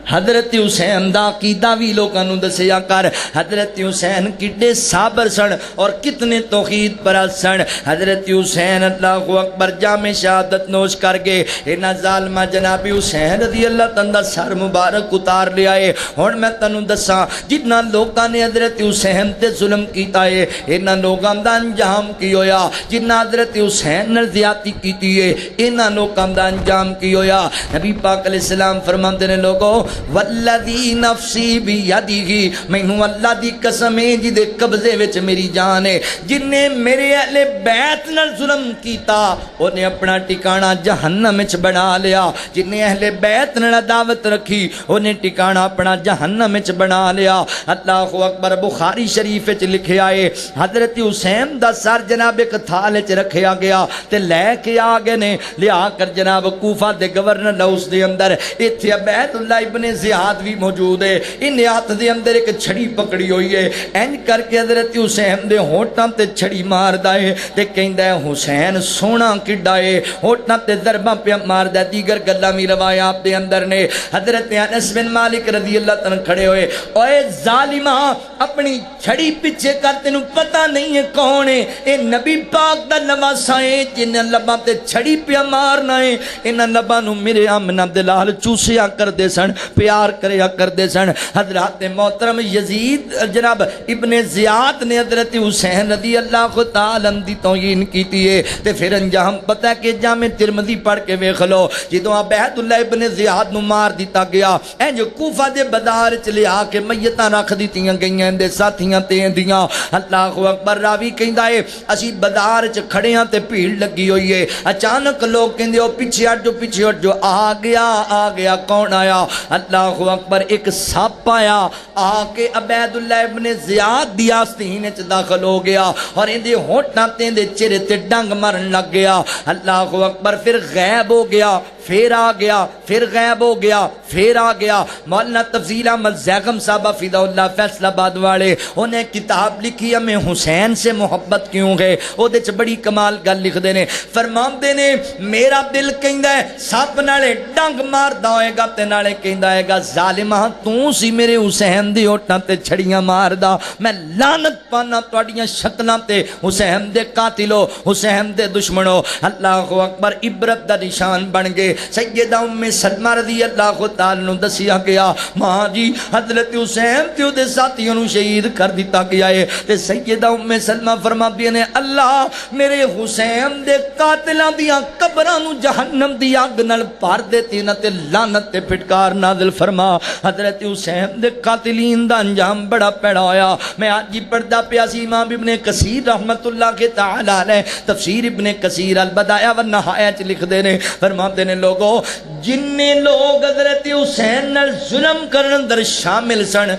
حضرت حسین دا عقیدہ بھی لوگوں نے دسیا کر حضرت حسین کتنے صابر سن اور کتنے توحید پرست سن حضرت حسین اللہ اکبر جام شہادت نوش کر گئے انہاں ظالمہ جناب حسین رضی اللہ تعالیٰ سر مبارک اتار لے آئے ہن میں تنوں دساں جتنا لوگوں نے حضرت حسین تے ظلم کیتا ہے انہاں لوگوں دا انجام کی ہویا جتنا حضرت حسین نال زیادتی کیتی ہے انہاں لوگوں دا انجام کی ہویا نبی پاک علیہ السلام فرماتے ہیں لوگوں والذی نفسی بیدیہ مینوں اللہ دی قسم ہے جی دے قبضے وچ میری جان ہے جن نے میرے اہل بیت نال ظلم کیتا انہیں اپنا ٹھکانہ جہنم وچ بنا لیا جن نے اہل بیت نال دعوت رکھی انہیں ٹھکانہ اپنا جہنم وچ بنا لیا اللہ اکبر بخاری شریف وچ لکھے آئے حضرت حسین دا سر جناب ایک تھال وچ رکھیا گیا تے لے کے آ گئے نے لیا کر جناب کوفہ دے گورنر ہاؤس دے اندر ایتھے عبید اللہ ابن زیاد بھی موجود ہے ان ہاتھ دے اندر ایک چھڑی پکڑی ہوئی ہے این کر کے حضرت حسین دے ہونٹاں تے چھڑی مار دائے تے کہندہ ہے حسین سونا کڈا ہے ہونٹاں تے ضرباں پہ مار دائے دیگر گلہ می روایات دے اندر نے حضرت انس بن مالک رضی اللہ تعالیٰ کھڑے ہوئے اوے ظالمہ اپنی چھڑی پیچھے کر تینوں پتہ نہیں ہے کون ہے اے نبی پاک دا نواسا ہے جن لباں تے چھڑی پہ مارنا ہے انہاں لباں نو میرے آمنہ دلال چوسیا کر دے سن پیار کریا کر دے سن حضرات محترم یزید جناب ابن زیاد نے حضرت حسین رضی اللہ تعالیٰ دی توہین کیتی ہے تے پھر انجام پتہ ہے کہ جامع ترمذی پڑھ کے ویکھ لو جدوں عبید اللہ ابن زیاد نو مار دیتا گیا انج کوفہ دے بازار چ لیا کے میتاں رکھ دتیاں گئیاں دے ساتھیاں تے دیاں اللہ اکبر راوی کہندا ہے اسی بازار چ کھڑے ہاں تے بھیڑ لگی ہوئی ہے اچانک لوگ کہندے او پیچھے ہٹ جو آ گیا کون آیا اللہ اکبر ایک سپ آیا آ کے عبید اللہ ابن زیاد دی آستین وچ داخل ہو گیا اور ان دے ہونٹاں تے دے چہرے تے ڈنگ مارن لگ گیا اللہ اکبر پھر غائب ہو گیا پھر آ گیا پھر غائب ہو گیا پھر آ گیا مولانا تفضیل احمد زیغم صاحبہ فضا اللہ فیصل آباد والے انہیں کتاب لکھی ہمیں حسین سے محبت کیوں ہے وہ دے چ بڑی کمال گل لکھ دے نے فرماندے نے میرا دل کہندا ہے سپ نالے ڈنگ ماردا ہوئے گا تے نالے کہندا ہے گا ظالمہ تو سی میرے حسین دی ہوٹاں تے چھڑیاں ماردا میں لعنت پانا تواڈیاں شکلاں تے حسین دے قاتلو حسین دے دشمنو اللہ اکبر عبرت دا نشان بن گئے سیدہ ام سلمہ رضی اللہ تعالیٰ دسیا گیا ماں جی حضرت حسین تے دے ساتھیوں شہید کر دیتا گیا ہے تے سیدہ ام سلمہ فرما دیا نے اللہ میرے حسین دے قاتلاں دیاں قبراں نو جہنم دی آگ نال بھر دیتی نہ تے لعنت تے پھٹکار نازل فرما حضرت حسین دے قاتلین دا انجام بڑا پیڑا ہویا میں آج جی پڑھدا پیا سی امام ابن کثیر رحمت اللہ کے تعالی علیہ تفسیر ابن کثیر البدایہ والنہایہ چ لکھ دے نے فرماتے نے لوگوں جن لوگ حضرت حسین نال ظلم کرن اندر شامل سن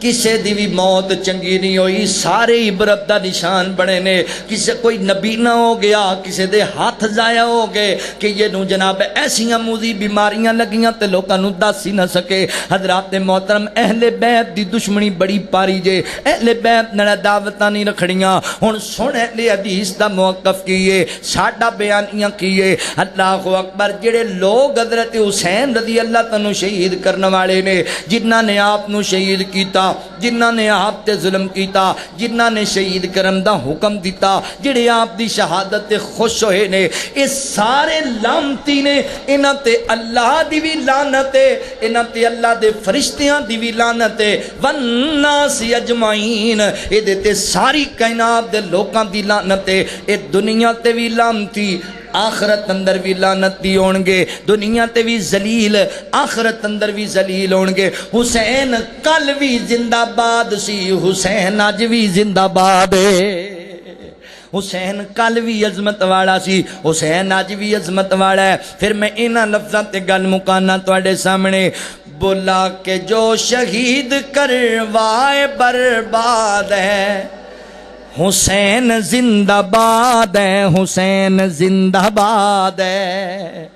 کسے دی بھی موت چنگی نہیں ہوئی، سارے عبرت دا نشان بنے نے۔ کسے کوئی نبی نہ ہو گیا، کسے دے ہاتھ ضائع ہو گئے کہ یہ نو جناب ایسیاں موذی بیماریاں لگیاں تے لوکاں نو دس ہی نہ سکے۔ حضرات محترم، اہل بیت دی دشمنی بڑی پاری جے، اہل بیت نال دعوتاں نہیں رکھڑیاں۔ ہن سن اہل حدیث دا موقف کیے، ساڈا بیانیاں کیے۔ اللہ اکبر، جڑے لوگ حضرت حسین رضی اللہ تعالیٰ شہید کرنے والے نے، جنہاں نے آپ نو شہید کیتا، جنہاں نے آپ تے ظلم کیتا، جنہاں نے شہید کرم دا حکم دیتا، جڑے آپ دی شہادت تے خوش ہوئے نے، اس سارے لعنتی نے، انہاں تے اللہ دی بھی لعنت ہے، انہاں تے اللہ دے فرشتیاں دی بھی لعنت ہے، والناس اجمعین، اے دے تے ساری کائنات دے لوکاں دی لعنت ہے۔ اے دنیا تے بھی لعنتی، آخرت اندر بھی لعنتی ہونگے، دنیا تے بھی ذلیل، آخرت اندر بھی ذلیل ہونگے۔ حسین کل بھی زندہ باد سی، حسین آج بھی زندہ باد ہے۔ حسین کل بھی عظمت والا سی، حسین آج بھی عظمت والا ہے۔ پھر میں انہاں لفظاں تے گل مکانا تواڈے سامنے، بولا کہ جو شہید کروائے برباد ہے، حسین زندہ باد ہے، حسین زندہ باد ہے،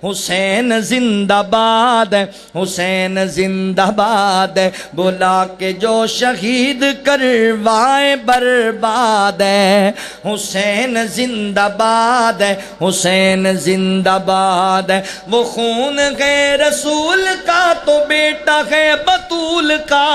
حسین زندہ باد ہے، حسین زندہ باد ہے۔ بولا کہ جو شہید کروائے برباد ہے، حسین زندہ باد ہے، حسین زندہ باد ہے۔ وہ خون ہے رسول کا تو بیٹا ہے بطول کا،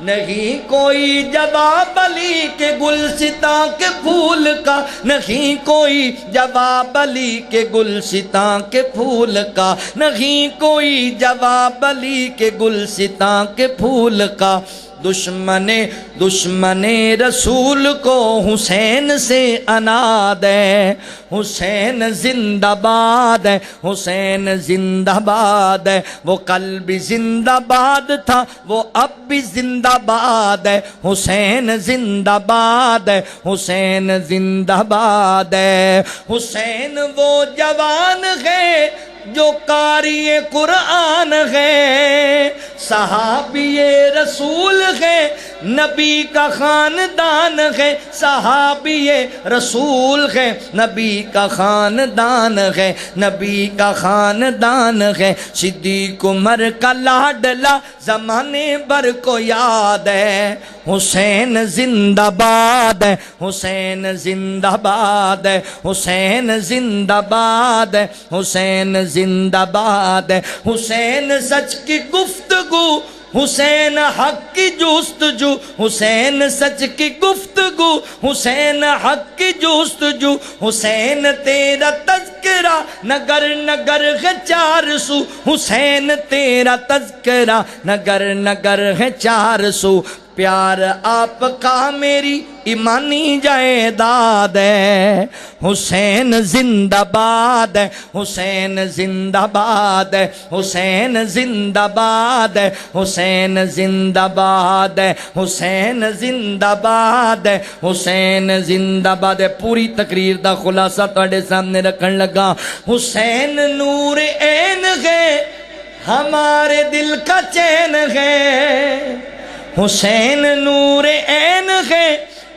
نہیں کوئی جواب علی کے گلستاں کے پھول کا، نہیں کوئی جواب علی کے گلستاں کے پھول کا، نہیں کوئی جواب علی کے گلستاں کے پھول کا۔ دشمن رسول کو حسین سے اناد ہے، حسین زندہ باد ہے، حسین زندہ باد ہے۔ وہ کل بھی زندہ باد تھا، وہ اب بھی زندہ باد ہے، حسین زندہ باد ہے، حسین زندہ باد ہے۔ حسین وہ جوان ہے جو قاری قرآن ہے، صحابی رسول ہے، نبی کا خاندان ہے، صحابی رسول ہے، نبی کا خاندان ہے، نبی کا خاندان ہے۔ صدیق عمر کا لاڈلا زمانے بھر کو یاد ہے، حسین زندہ باد ہے، حسین زندہ باد ہے، حسین زندہ باد ہے، حسین زندہ باد ہے۔ حسین سچ کی گفتگو، حسین حق کی جستجو، حسین سچ کی گفتگو، حسین حق کی جستجو، حسین تیرا تذکرہ نگر نگر ہے 400، حسین تیرا تذکرہ نگر نگر ہے 400۔ پیار آپ کا میری ایمانی جائیداد ہے، حسین زندہ باد ہے، حسین زندہ باد ہے، حسین زندہ باد ہے، حسین زندہ باد ہے، حسین زندہ باد ہے، حسین زندہ باد ہے۔ پوری تقریر دا خلاصہ تواڈے سامنے رکھن لگا۔ حسین نور عین ہے، ہمارے دل کا چین ہے، حسین نور عین ہے،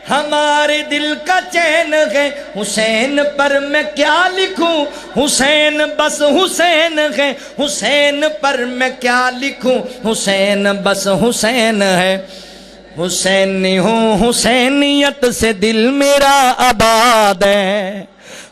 ہمارے دل کا چین ہے۔ حسین پر میں کیا لکھوں، حسین بس حسین ہے، حسین پر میں کیا لکھوں، حسین بس حسین ہے۔ حسینی ہوں، حسینیت سے دل میرا آباد ہے،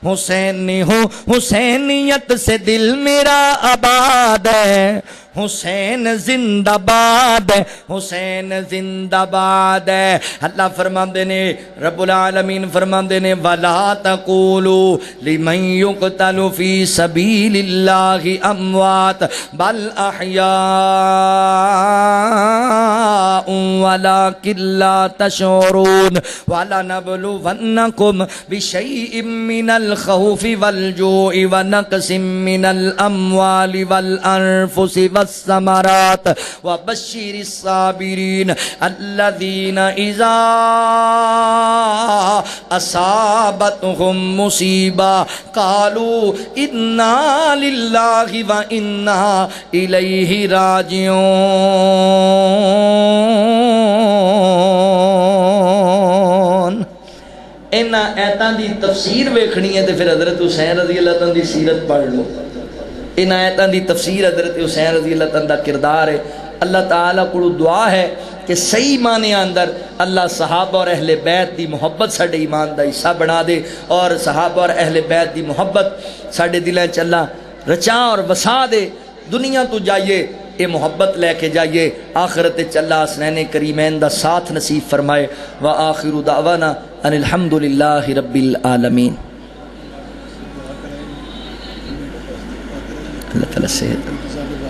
حسینی ہوں، حسینیت سے دل میرا آباد ہے۔ حسین زندہ باد ہے، حسین زندہ باد ہے۔ اللہ فرماندے نے، رب العالمین فرماندے نے، وَلَا تَقُولُوا لِمَنْ يُقْتَلُ فِي سَبِيلِ اللَّهِ أَمْوَاتٌ بَلْ أَحْيَاءٌ وَلَكِنْ لَا تَشْعُرُونَ وَلَنَبْلُوَنَّكُمْ بِشَيْءٍ مِّنَ الْخَوْفِ وَالْجُوعِ وَنَقْصٍ مِّنَ الْأَمْوَالِ وَالْأَنفُسِ والثمرات وبشر الصابرين الذين إذا أصابتهم مصيبة قالوا إنا لله وإنا إليه راجعون۔ انہاں ایتاں دی تفسیر ویکھنی ہے تے پھر حضرت حسین رضی اللہ تعالیٰ دی سیرت پڑھ لو. انہاں ایتاں دی تفسیر حضرت حسین رضی اللہ تعالیٰ دا کردار ہے. اللہ تعالیٰ کو دعا ہے کہ صحیح معنی اندر اللہ صحابہ اور اہل بیت دی محبت ساڈے ایمان دا حصہ بنا دے، اور صحابہ اور اہل بیت دی محبت ساڈے دلاں چ اللہ رچا اور وسا دے. دنیا تو جائیے یہ محبت لے کے جائیے، آخرت چ اللہ حسنین کریمین دا ساتھ نصیب فرمائے. وآخر دعوانا ان الحمدللہ رب العالمین. اللہ تعالیٰ صحت.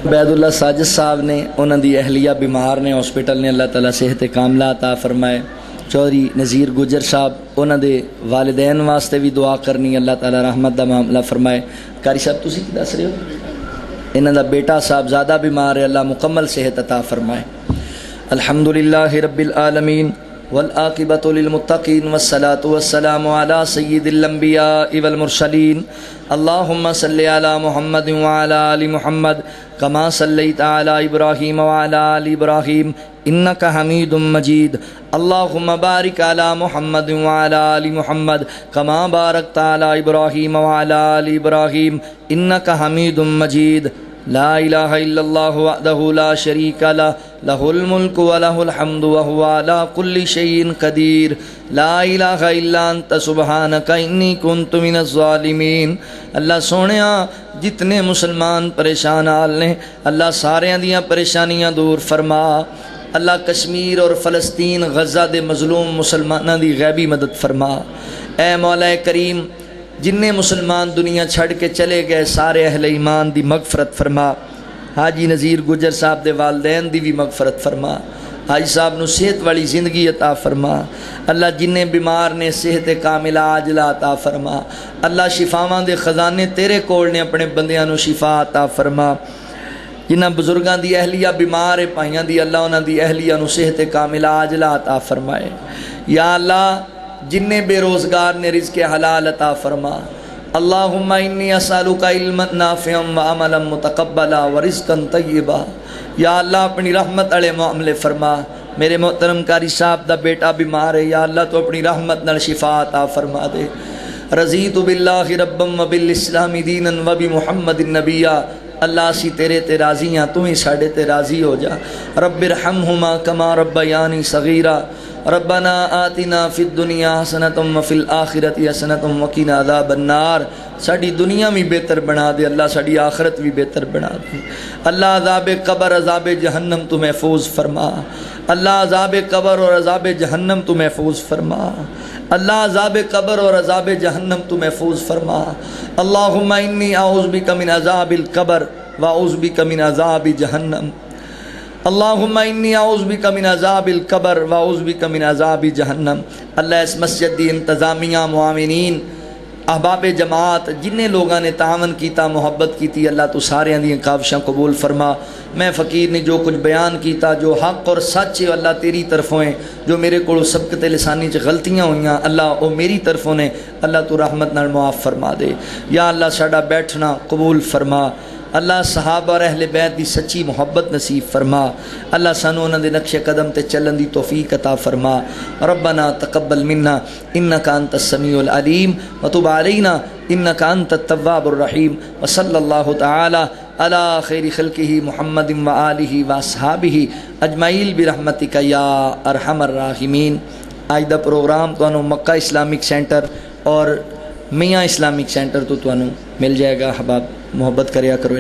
عبید اللہ ساجد صاحب نے انہوں دی اہلیہ بیمار نے ہاسپٹل نے، اللہ تعالیٰ صحت کاملہ عطا فرمائے. چودھری نذیر گجر صاحب انہوں دے والدین واسطے بھی دعا کرنی، اللہ تعالیٰ رحمت دا معاملہ فرمائے. قاری صاحب تسی کی دس رہے ہو؟ انہوں دا بیٹا صاحب زیادہ بیمار ہے، اللہ مکمل صحت عطا فرمائے. الحمدللہ رب العالمین والعاقبۃ للمتقین والصلاۃ والسلام علی سید الانبیاء والمرسلین. اللہم صلی علی محمد وعلی آل محمد کما صلیت علی ابراہیم وعلی آل ابراہیم انک حمید مجید. اللہم بارک علی محمد وعلی آل محمد کما بارکت علی ابراہیم وعلی آل ابراہیم انک حمید مجید. لا الہ الا اللہ وحدہ لا شریک لہ لہ الملک ولہ الحمد وہو علی کل شیء قدیر. لا الہ الا انت سبحانک انی کنت من الظالمین. اللہ سونیا جتنے مسلمان پریشان حال نے اللہ ساریاں دیاں پریشانیاں دور فرما. اللہ کشمیر اور فلسطین غزہ دے مظلوم مسلماناں دی غیبی مدد فرما. اے مولا کریم جننے مسلمان دنیا چھڑ کے چلے گئے سارے اہل ایمان دی مغفرت فرما. حاجی نذیر گجر صاحب دے والدین دی بھی مغفرت فرما. حاجی صاحب نو صحت والی زندگی عطا فرما. اللہ جننے بیمار نے صحت کاملہ عاجلہ عطا فرما. اللہ شفاواں دے خزانے تیرے کول نے، اپنے بندیاں نو شفا عطا فرما. جنہاں بزرگاں دی اہلیہ بیمار ہے پائیاں دی، اللہ انہاں دی اہلیہ نو صحت کاملہ عاجلہ عطا فرمائے. یا اللہ جننے بے روزگار نے رزق حلال عطا فرما. اللہم انی اسألک علما نافعا وعملا متقبلا ورزقا طیبا. یا اللہ اپنی رحمت والے معاملے فرما. میرے محترم قاری صاحب دا بیٹا بیمار ہے، یا اللہ تو اپنی رحمت نال شفا عطا فرما دے. رضیت باللہ ربا وبالاسلام دینا وبمحمد نبیا. اللہ اسی تیرے تے راضی ہاں، تو ہی ساڈے تے راضی ہو جا. رب ارحمہما کما ربیانی صغیرا. ربنا آتنا فی الدنیا حسنۃ وفی الآخرۃ حسنۃ وقنا عذاب النار. ساڈی دنیا بھی بہتر بنا دے اللہ، ساڈی آخرت بھی بہتر بنا دے. اللہ عذاب قبر عذاب جہنم تو محفوظ فرما. اللہ عذاب قبر اور عذاب جہنم تو محفوظ فرما. اللہ عذاب قبر اور عذاب جہنم تو محفوظ فرما. اللہم انی اعوذ بک من عذاب القبر واعوذ بک من عذاب جہنم. اللہم انی اعوذ بک من عذاب القبر واعوذ بک من عذاب جہنم. اللہ اس مسجد دی انتظامیہ، معاونین، احباب جماعت جنہیں لوگاں نے تعاون کیتا، محبت کیتی، اللہ تو سارے دیاں کاوشاں قبول فرما. میں فقیر نے جو کچھ بیان کیتا جو حق اور سچ ہے اللہ تیری طرفوں ہیں، جو میرے کو سبقت لسانی چ غلطیاں ہوئیاں اللہ وہ میری طرفوں نے، اللہ تو رحمت نال معاف فرما دے. یا اللہ ساڈا بیٹھنا قبول فرما. اللہ صحابہ اور اہل بیت دی سچی محبت نصیب فرما. اللہ سانو انہاں دے نقش قدم تے چلن دی توفیق عطا فرما. ربنا تقبل منا انک انت السمیع العلیم وتب علینا انک انت التواب الرحیم. وصلی اللہ تعالی علی خیر خلقہ محمد وآلہ واصحابہ اجمعین برحمتک یا ارحم الراحمین. آج دا پروگرام تانوں مکہ اسلامک سینٹر اور میاں اسلامک سینٹر تو تانوں مل جائے گا. احباب محبت کریا کرو.